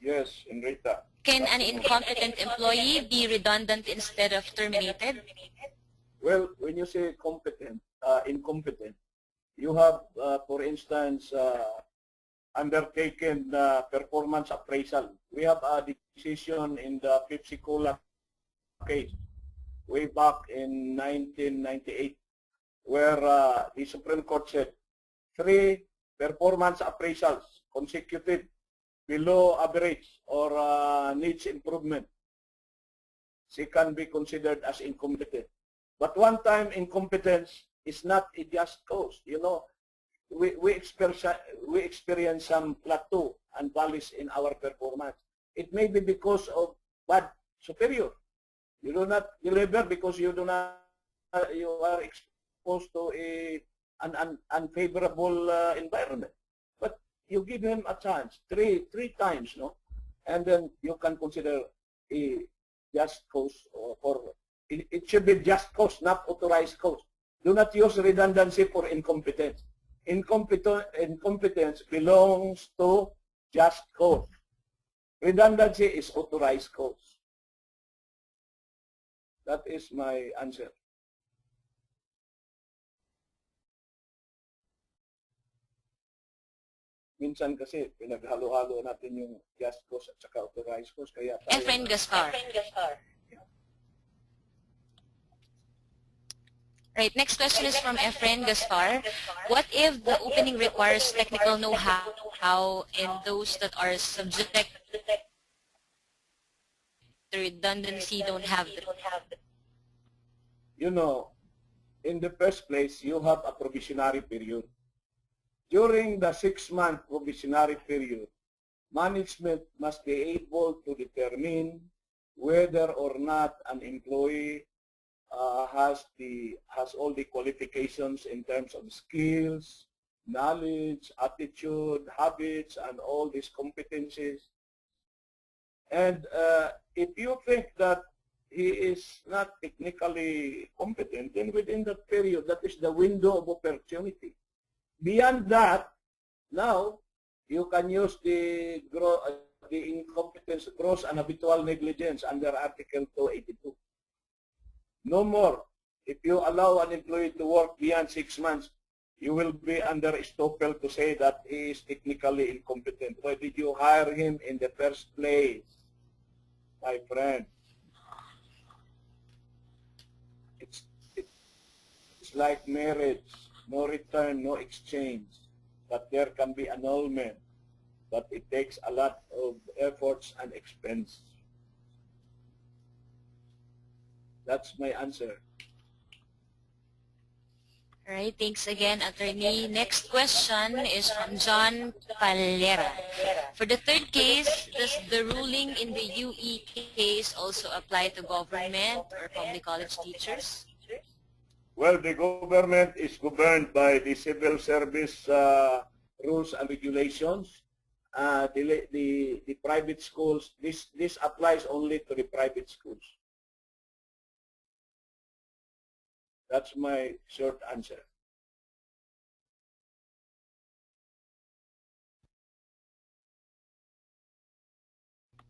Yes, Enrita. Can an incompetent employee be redundant instead of terminated? Well, when you say incompetent, you have, for instance, undertaken performance appraisal. We have a decision in the Pepsi Cola case way back in 1998 where the Supreme Court said 3 performance appraisals consecutive below average or needs improvement, she can be considered as incompetent. But one-time incompetence is not a just cause. You know, we experience some plateau and valleys in our performance. It may be because of bad superior. You do not deliver because you are exposed to an unfavorable environment. But you give him a chance three times, no, and then you can consider a just cause or it should be just cause, not authorized cause. Do not use redundancy for incompetence. Incompetence belongs to just cause. Redundancy is authorized cause. That is my answer. Minsan kasi pinaghalo-halo natin yung just cause at saka authorized cause. Kaya tayo, Efren Gaspar. Right, next question is from Efren Gaspar. What if the opening requires technical know-how and those that are subject to redundancy don't have it? You know, in the first place, you have a probationary period. During the 6-month probationary period, management must be able to determine whether or not an employee has all the qualifications in terms of skills, knowledge, attitude, habits, and all these competencies. And if you think that he is not technically competent, then within that period, that is the window of opportunity. Beyond that, now you can use the incompetence, gross and habitual negligence under Article 282. No more. If you allow an employee to work beyond 6 months, you will be under estoppel to say that he is technically incompetent. Why did you hire him in the first place, my friend? It's like marriage. No return, no exchange. But there can be annulment. But it takes a lot of efforts and expense. That's my answer. All right, thanks again, Attorney. Next question is from John Palera. For the third case, does the ruling in the UE case also apply to government or public college teachers? Well, the government is governed by the civil service rules and regulations. The private schools, this applies only to the private schools. That's my short answer.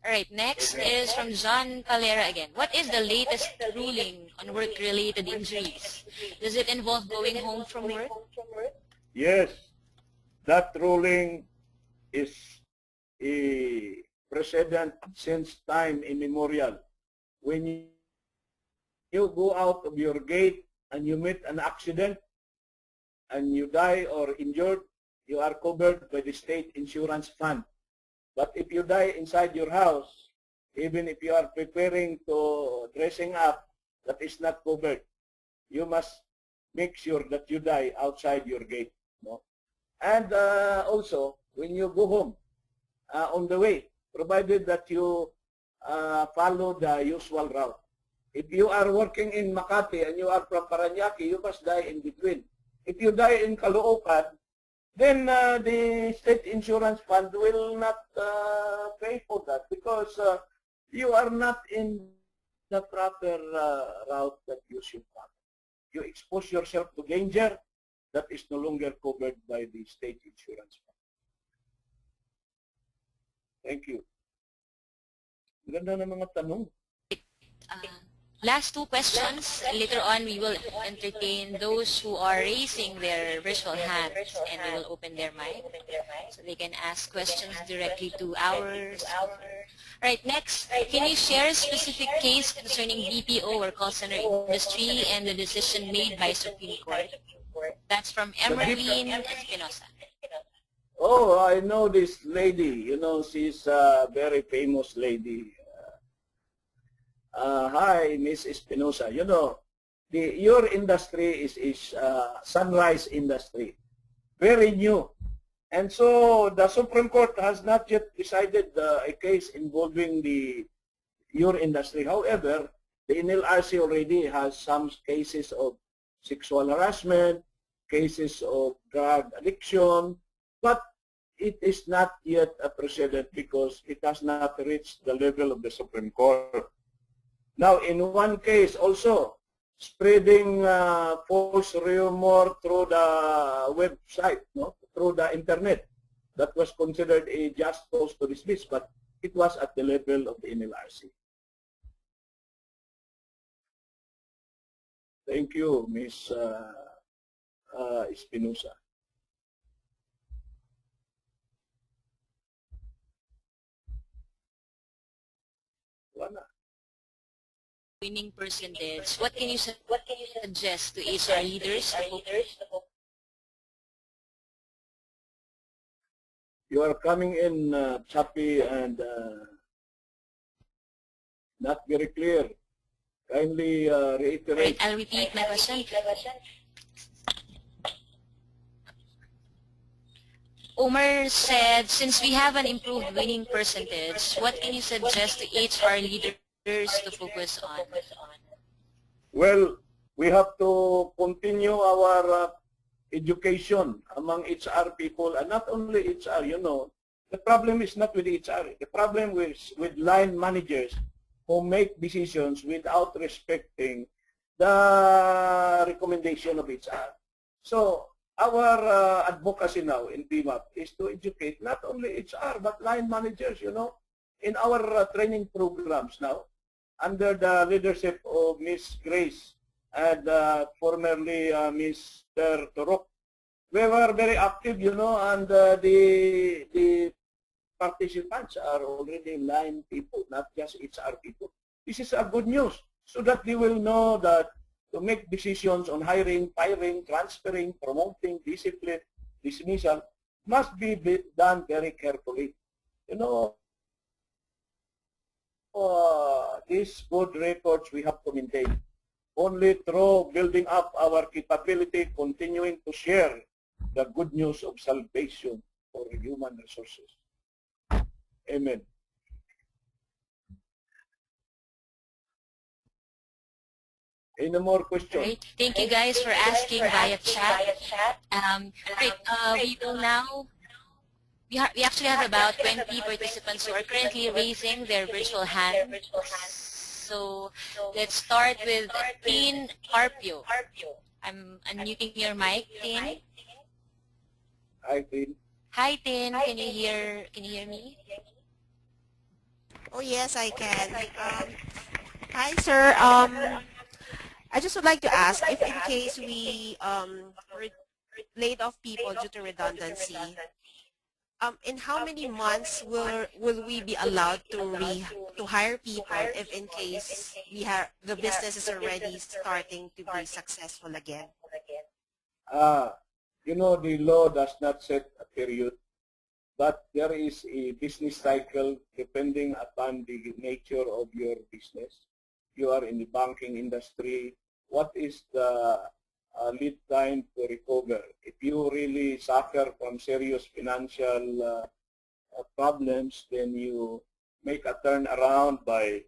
All right, next is from John Calera again. What is the latest ruling on work-related injuries? Does it involve going home from work? Yes, that ruling is a precedent since time immemorial. When you go out of your gate and you meet an accident and you die or injured, you are covered by the state insurance fund. But if you die inside your house, even if you are preparing to dressing up, that is not covered. You must make sure that you die outside your gate. No? And also, when you go home, on the way, provided that you follow the usual route. If you are working in Makati and you are from Paranaque, you must die in between. If you die in Caloocan, then the state insurance fund will not pay for that because you are not in the proper route that you should follow. You expose yourself to danger that is no longer covered by the state insurance fund. Thank you. Ganda ng mga tanong. Last two questions. Later on, we will entertain those who are raising their virtual hands and we will open their mic so they can ask questions directly to our speaker. All right, next, can you share a specific case concerning BPO or call center industry and the decision made by Supreme Court? That's from Emerlyn Espinosa. Oh, I know this lady. You know, she's a very famous lady. Hi, Miss Espinosa. You know, your industry is sunrise industry, very new. And so the Supreme Court has not yet decided a case involving your industry. However, the NLRC already has some cases of sexual harassment, cases of drug addiction, but it is not yet a precedent because it has not reached the level of the Supreme Court. Now, in one case also, spreading false rumor through the website, no? Through the internet, that was considered a just cause to dismiss, but it was at the level of the NLRC. Thank you, Ms. Espinosa. Wala. Winning percentage. What can you suggest to HR leaders? You are coming in choppy and not very clear. Kindly reiterate. Right, I'll repeat my question. Omar said, since we have an improved winning percentage, what can you suggest to HR leaders to focus on? Well, we have to continue our education among HR people, and not only HR, you know, the problem is not with HR. The problem is with line managers who make decisions without respecting the recommendation of HR. So our advocacy now in BMAP is to educate not only HR but line managers, you know, in our training programs now, under the leadership of Ms. Grace and formerly Mr. Torok. We were very active, you know, and the participants are already line people, not just HR people. This is a good news, so that they will know that to make decisions on hiring, firing, transferring, promoting, discipline, dismissal must be done very carefully. You know, these good records we have to maintain only through building up our capability, continuing to share the good news of salvation for human resources. Amen. Any more questions? Right. Thank you guys for asking via chat. We will now, we actually have about 20 participants who are currently raising their virtual hands. So let's start with Tin Carpio. I'm unmuting your mic, Tin. I think. Hi, Tin. Can you hear me? Oh yes, I can. Hi sir. I just would like to ask if in case we laid off people due to redundancy, in how many months will we be allowed to hire people if in case the business is already starting to be successful again? You know, the law does not set a period, but there is a business cycle depending upon the nature of your business. You are in the banking industry. What is the lead time to recover? If you really suffer from serious financial problems, then you make a turnaround by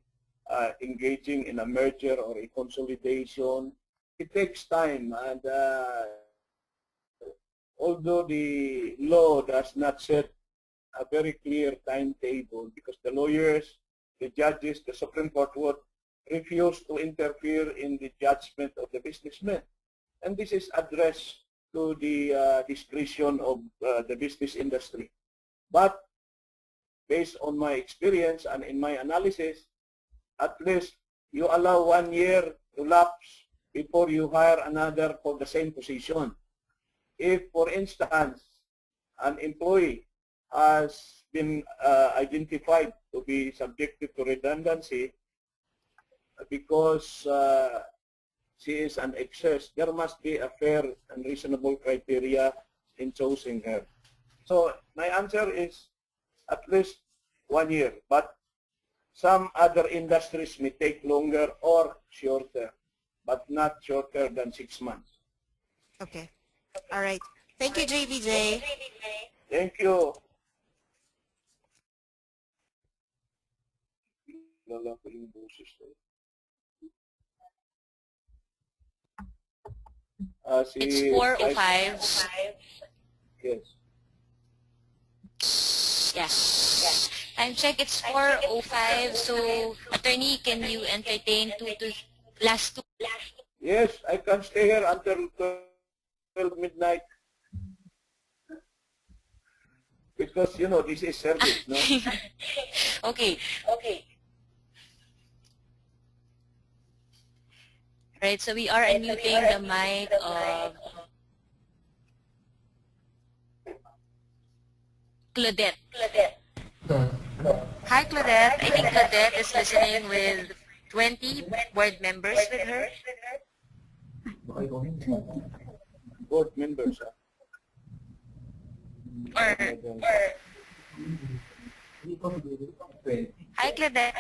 engaging in a merger or a consolidation. It takes time, and although the law does not set a very clear timetable, because the lawyers, the judges, the Supreme Court would refuse to interfere in the judgment of the businessman. And this is addressed to the discretion of the business industry. But based on my experience and in my analysis, at least you allow 1 year to lapse before you hire another for the same position. If, for instance, an employee has been identified to be subjected to redundancy because she is an excess, there must be a fair and reasonable criteria in choosing her. So my answer is at least 1 year, but some other industries may take longer or shorter, but not shorter than 6 months. Okay. All right. Thank you, JBJ. Thank you. Lala ko yung boses ko. It's 4:05. Yes. Yeah. Time check, it's 4:05. So, attorney, can you entertain last two? Yes, I can stay here until 12 midnight. Because, you know, this is service, no? Okay. Right, so we are unmuting the mic of Claudette. Hi, Claudette. I think Claudette is listening with 20 board members with her. Board members, huh? Hi, Claudette.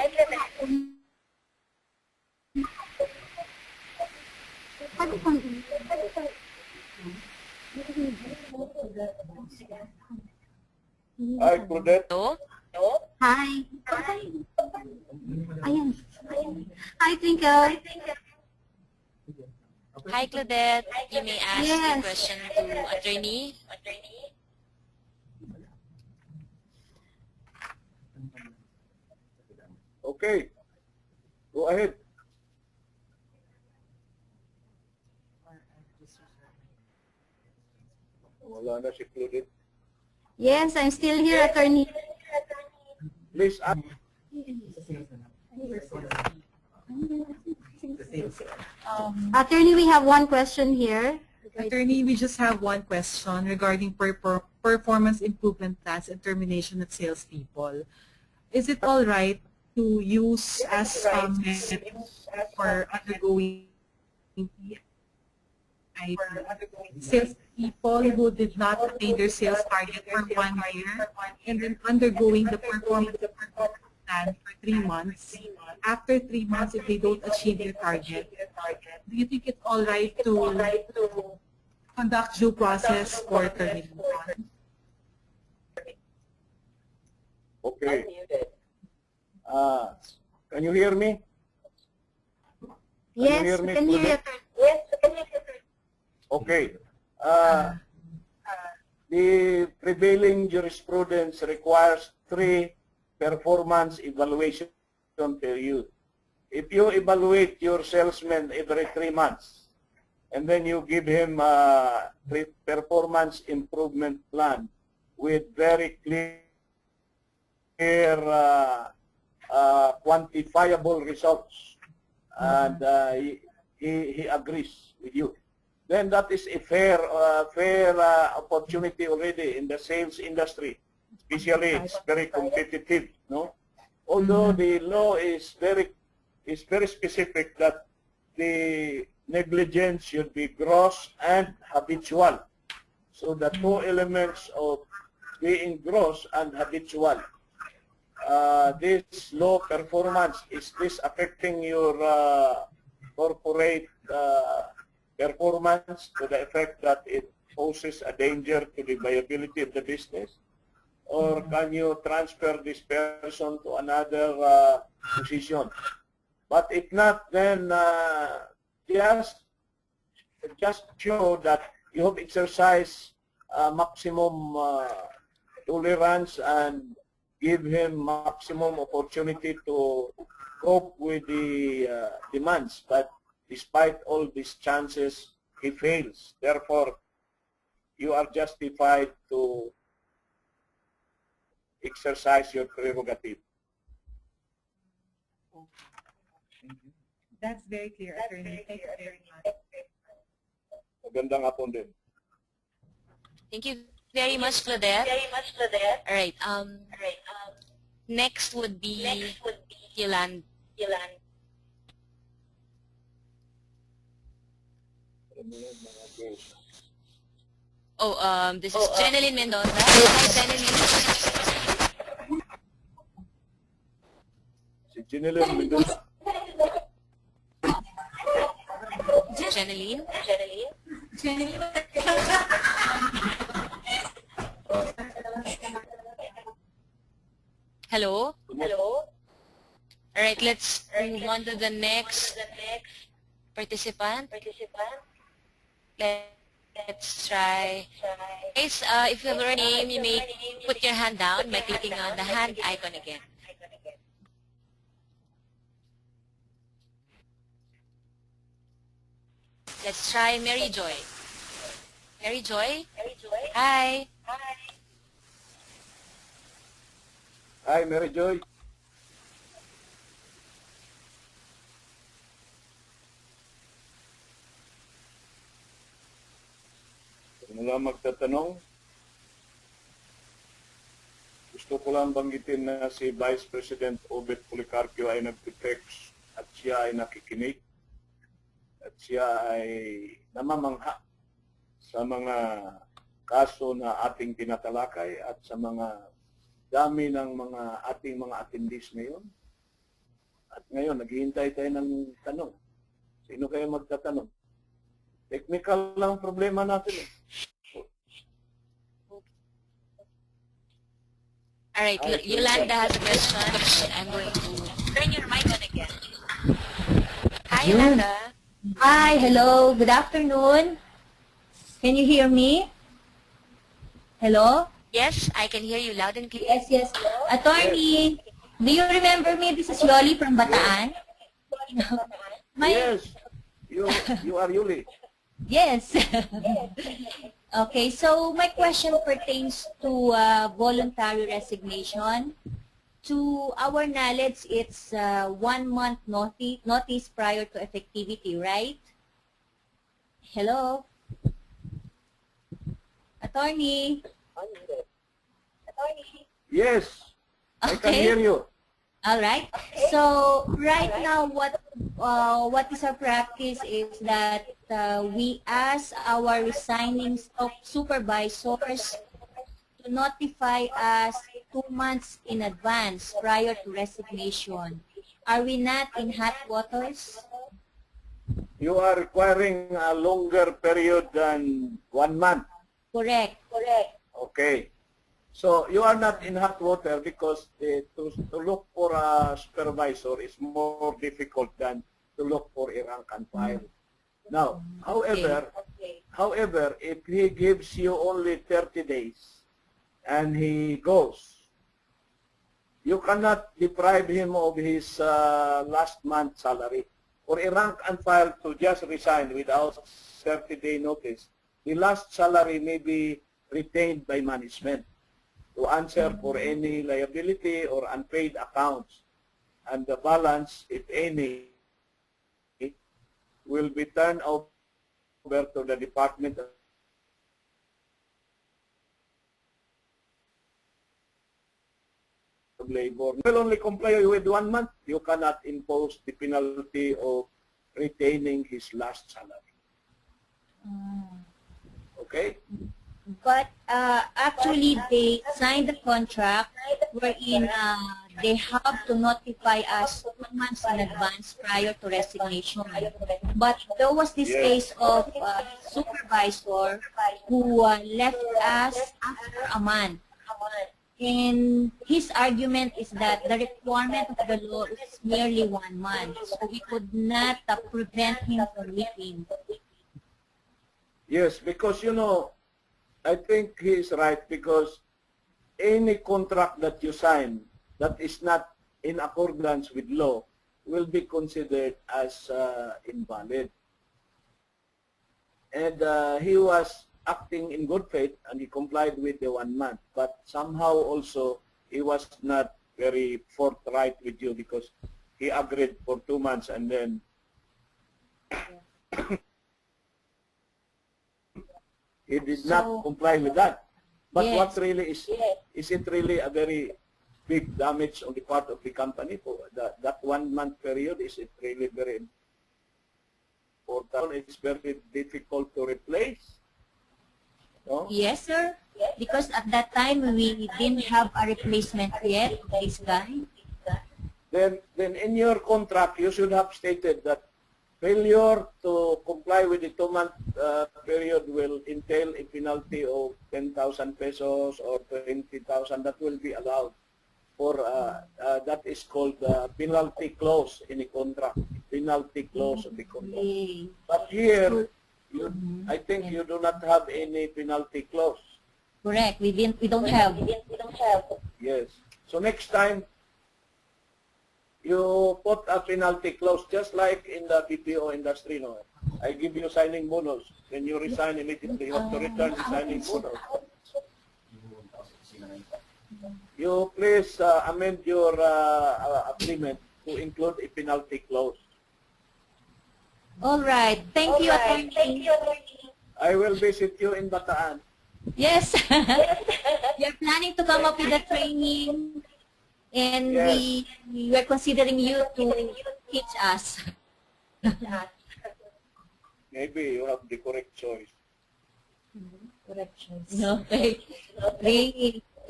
Hi, Claudette. Hello? Hi. Ayan. Hi, Twinkle. Hi, Claudette. You may ask your Yes. question to attorney. Okay. Go ahead. Wala na si Claudette. Yes, I'm still here, attorney. Please ask. Attorney, we have one question here. Attorney, we just have one question regarding performance improvement plans and termination of salespeople. Is it all right to use as method for undergoing salespeople who did not attain their sales target for 1 year and then undergoing the performance plan for 3 months? After 3 months, if they don't achieve their target, do you think it's all right to conduct due process for termination? Okay. Can you hear me? Yes, hear we me, can hear you, Claudette? attorney. Okay. The prevailing jurisprudence requires 3 performance evaluation period. if you evaluate your salesman every 3 months, and then you give him a performance improvement plan with very clear, quantifiable results, and he agrees with you, then that is a fair opportunity already in the sales industry. Especially, it's very competitive, no? Although the law is very specific that the negligence should be gross and habitual. So the two elements of being gross and habitual. This low performance, is this affecting your corporate performance to the effect that it poses a danger to the viability of the business? Or can you transfer this person to another position? But if not, then just show that you have exercised maximum tolerance and give him maximum opportunity to cope with the demands. But despite all these chances, he fails. Therefore, you are justified to exercise your prerogative. That's very clear, Attorney. Thank you very much. Magandang hapon din. Thank you very much, Claudette. All right. Next would be Yolanda. Oh, this is Jeneline Mendoza. Hi, Jeneline. Si Jeneline Mendoza. Jeneline. Hello. All right, let's move on to the next participant. Let's try. Guys, if you have your name, you may put your hand down by clicking on the hand icon again. Let's try Mary Joy. Mary Joy? Hi. Hi, Mary Joy. Kung wala magtatanong, gusto ko lang banggitin na si Vice President Obet Policarpio ay nag-text at siya ay nakikinig at siya ay namamangha sa mga kaso na ating tinatalakay at sa mga dami ng mga ating mga attendees ngayon. At ngayon, naghihintay tayo ng tanong. Sino kaya magtatanong? Technical lang problema natin eh. All right, Yolanda has a question. I'm going to turn your mic on again. Hi, Yolanda. Hi, hello, good afternoon. Can you hear me? Hello? Yes, I can hear you loud and clear. Yes. Attorney, do you remember me? This is Yoli from Bataan. Yes, you are Yuli. Yes. Okay, so my question pertains to voluntary resignation. To our knowledge, it's 1 month notice prior to effectivity, right? Hello? Attorney? Yes, I can Okay. hear you. All right. So right now, what is our practice is that we ask our resigning supervisors to notify us 2 months in advance prior to resignation. Are we not in hot waters? You are requiring a longer period than 1 month. Correct. Okay. So you are not in hot water because to look for a supervisor is more difficult than to look for a rank and file. Now, however, if he gives you only 30 days and he goes, you cannot deprive him of his last month's salary. For a rank and file to just resign without 30-day notice, the last salary may be retained by management to answer for any liability or unpaid accounts. And the balance, if any, will be turned over to the Department of Labor. Will only comply with 1 month. You cannot impose the penalty of retaining his last salary. Okay? But actually, they signed the contract wherein they have to notify us 2 months in advance prior to resignation. But there was this case of supervisor who left us after a month. And his argument is that the requirement of the law is merely 1 month, so we could not prevent him from leaving. Yes, because, you know, I think he is right, because any contract that you sign that is not in accordance with law will be considered as invalid. And he was acting in good faith and he complied with the 1 month, but somehow also he was not very forthright with you because he agreed for 2 months and then he did not comply with that. But Yes. what really is it really a very big damage on the part of the company for that 1 month period? Is it really very important? It's very difficult to replace. No? Yes, sir. Because at that time, we didn't have a replacement yet of this guy. Then in your contract, you should have stated that failure to comply with the 2 month period will entail a penalty of 10,000 pesos or 20,000. That will be allowed. For that is called the penalty clause in the contract. Penalty clause of the contract. Okay. But here, I think you do not have any penalty clause. Correct. We don't have. Yes. So next time, you put a penalty clause, just like in the BPO industry. No? I give you signing bonus. When you resign immediately, you have to return the signing bonus. You please amend your agreement to include a penalty clause. All right. Thank you, attorney. I will visit you in Bataan. Yes. We are planning to come up with a training, and Yes. we are considering you to teach us. Maybe you have the correct choice. Okay.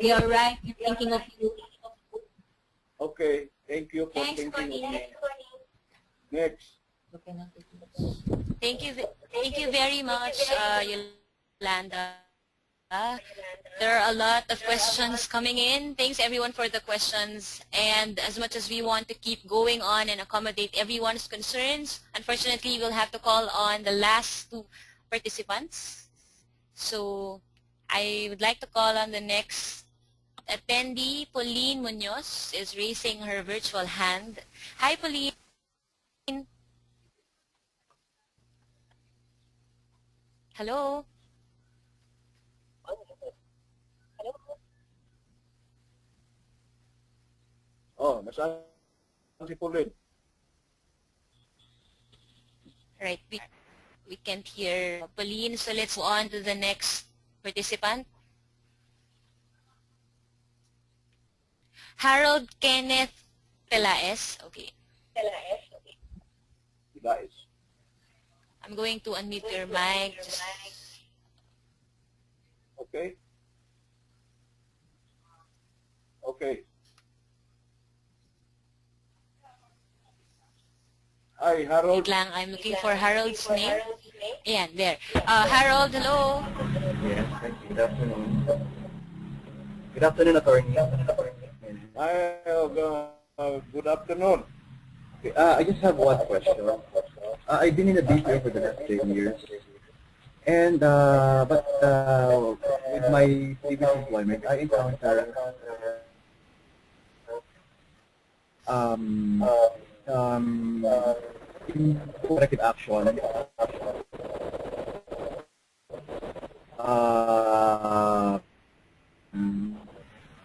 We are right in thinking of you. Okay. Thank you for Thanks, thinking of Connie. me. Next. Thank you very much, Yolanda. There are a lot of questions coming in. Thanks everyone for the questions. And as much as we want to keep going on and accommodate everyone's concerns, unfortunately we'll have to call on the last 2 participants. So I would like to call on the next attendee. Pauline Munoz is raising her virtual hand. Hi, Pauline. Hello. Oh, nasaan si Pauline? Right, we can't hear Pauline, so let's go on to the next participant. Harold Kenneth Pelaez. Okay. Guys. I'm going to unmute your mic. Okay. Okay. Hi, Harold. Wait lang, I'm looking for Harold's name. Ayan, there. Harold, hello. Yes, thank you. Good afternoon. Good afternoon, attorney. Hi, good afternoon. Okay, I just have one question. I've been in the BPO for the last 10 years. And, but with my previous employment, I encountered um, um, in corrective action, uh, mm,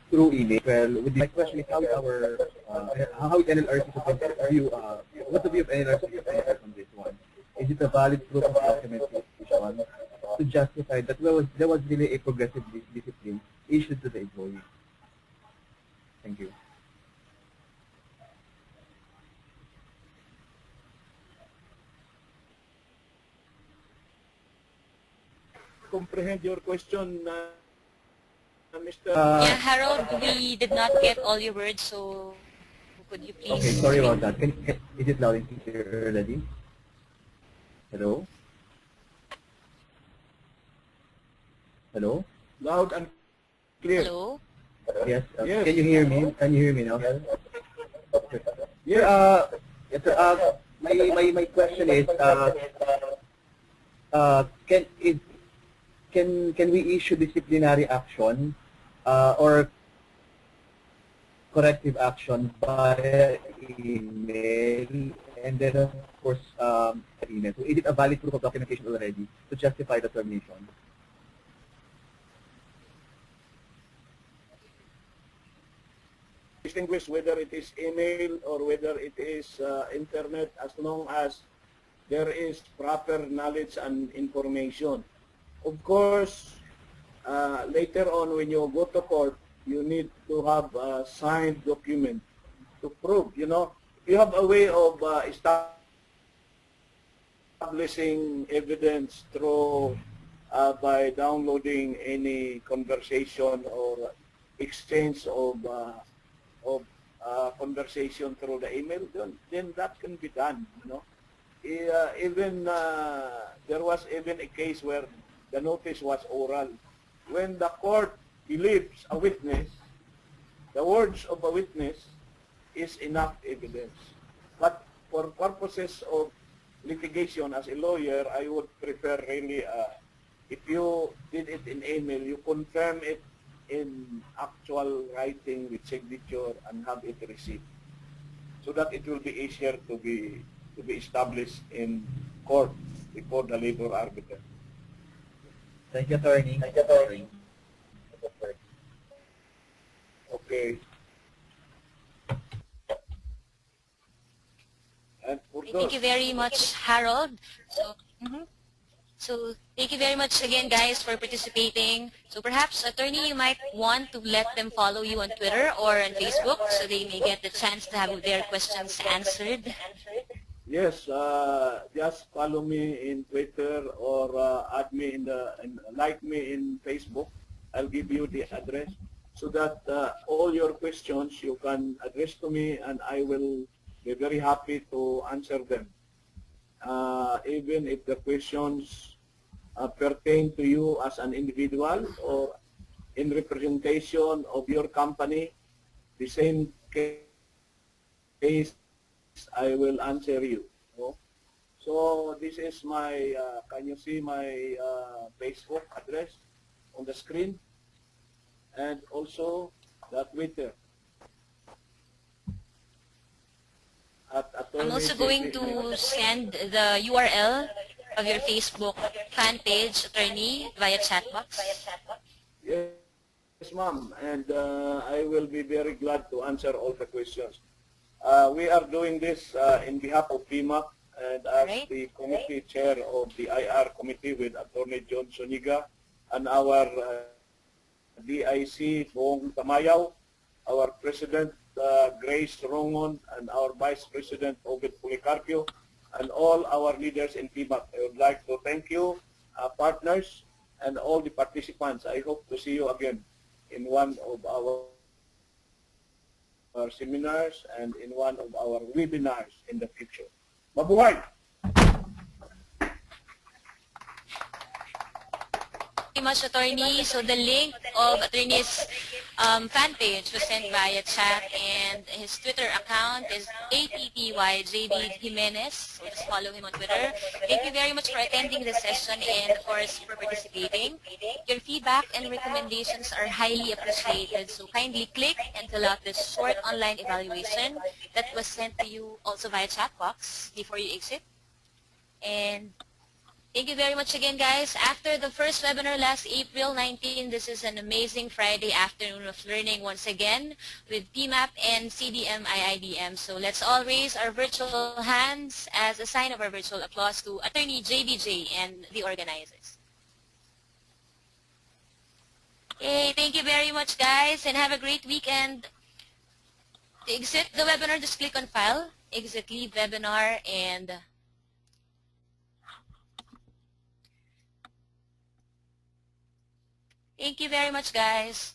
through email. Well, my question is how is NLRC to view, what's the view of NLRC on this one? Is it a valid proof of documentation to justify that there was really a progressive discipline issued to the employee? Thank you. Comprehend your question, Mr. Yeah, Harold, we did not get all your words, so could you please... Okay, sorry about that. Is it loud and clear already? Hello? Hello? Loud and clear. Hello? Yes. Yes. Can you hear me? Can you hear me now? Okay. Yes. Yes, my question is, can we issue disciplinary action or corrective action by email, and then of course email? So is it a valid proof of documentation already to justify the termination? Distinguish whether it is email or whether it is internet, as long as there is proper knowledge and information. Of course, later on when you go to court, you need to have a signed document to prove, you know. You have a way of establishing evidence through by downloading any conversation or exchange of conversation through the email, then that can be done, you know. Even there was even a case where the notice was oral. When the court believes a witness, the words of a witness is enough evidence. But for purposes of litigation as a lawyer, I would prefer really, if you did it in email, you confirm it in actual writing with signature and have it received, so that it will be easier to be established in court before the labor arbiter. Thank you, attorney. Thank you, attorney. Okay. And for Thank you very much, Harold. So thank you very much again, guys, for participating. So perhaps, attorney, you might want to let them follow you on Twitter or on Facebook so they may get the chance to have their questions answered. Yes, just follow me in Twitter or add me like me in Facebook. I'll give you the address so that all your questions you can address to me, and I will be very happy to answer them. Even if the questions pertain to you as an individual or in representation of your company, the same case I will answer you. So this is my, can you see my Facebook address on the screen? And also the Twitter. I'm also going to send the URL of your Facebook fan page, attorney, via chat box. Yes, ma'am. And I will be very glad to answer all the questions. We are doing this in behalf of PMAC and as the committee chair of the IR committee with Attorney John Soniga and our DIC Bong Tamayaw, our President Grace Rongon, and our Vice President Obed Policarpio, and all our leaders in PMAC. I would like to thank you, partners, and all the participants. I hope to see you again in one of our seminars and in one of our webinars in the future. Mabuhay! Thank you much, attorney. So the link of attorney's fan page was sent via chat, and his Twitter account is ATTYJB Jimenez. So just follow him on Twitter. Thank you very much for attending this session and, of course, for participating. Your feedback and recommendations are highly appreciated. So kindly click and fill out this short online evaluation that was sent to you also via chat box before you exit. And thank you very much again, guys. After the first webinar last April 19, this is an amazing Friday afternoon of learning once again with PMAP and CDM IIDM. So let's all raise our virtual hands as a sign of our virtual applause to Attorney JBJ and the organizers. Okay, thank you very much, guys, and have a great weekend. To exit the webinar, just click on File, Exit Leave Webinar, and thank you very much, guys.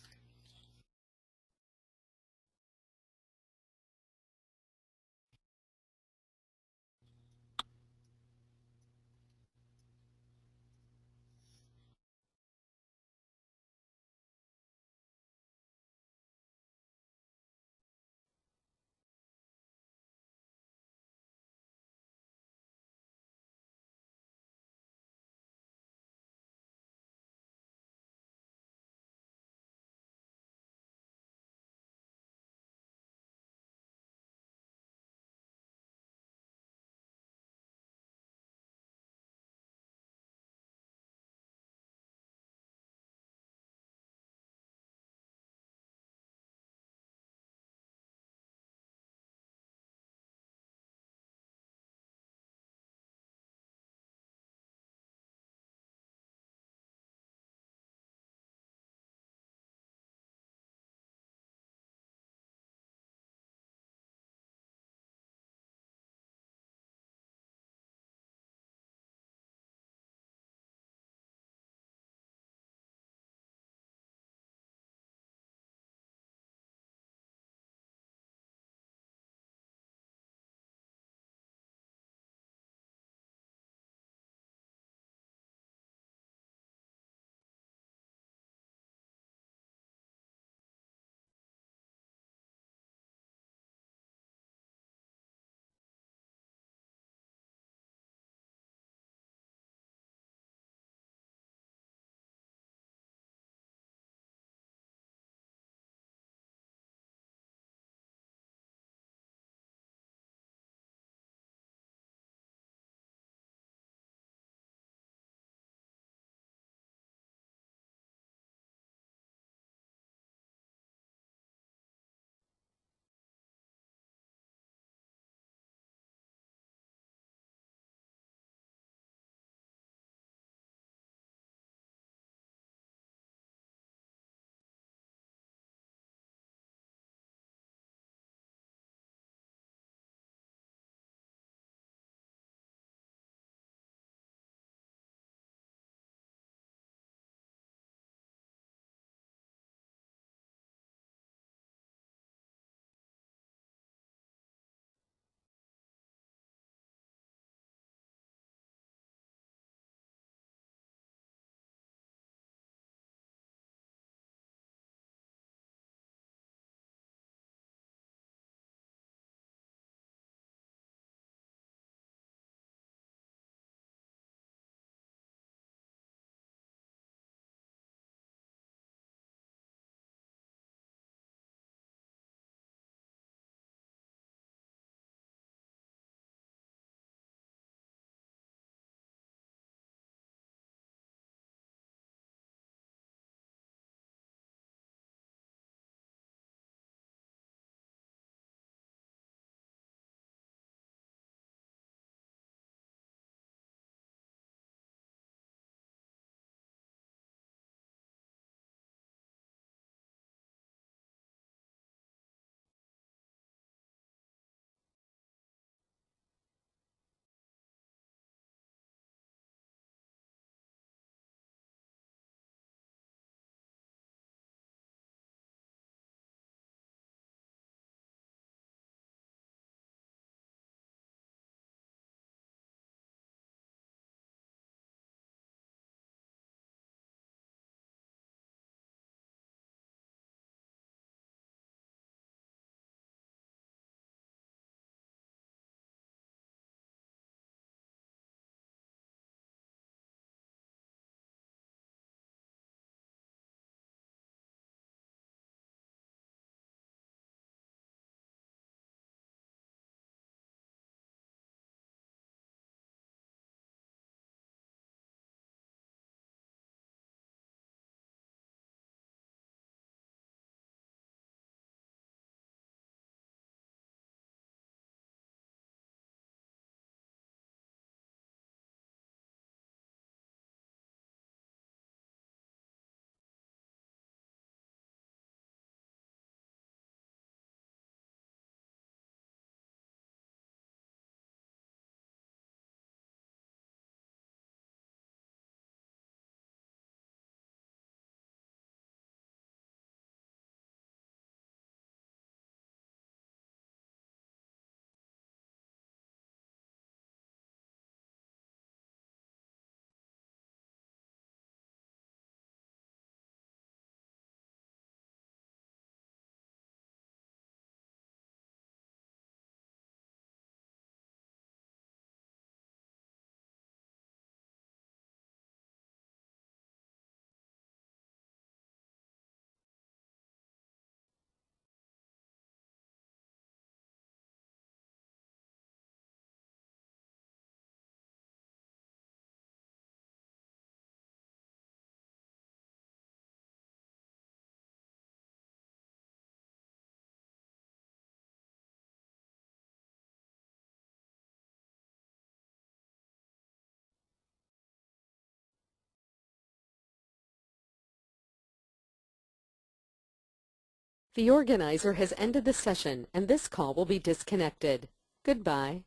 The organizer has ended the session and this call will be disconnected. Goodbye.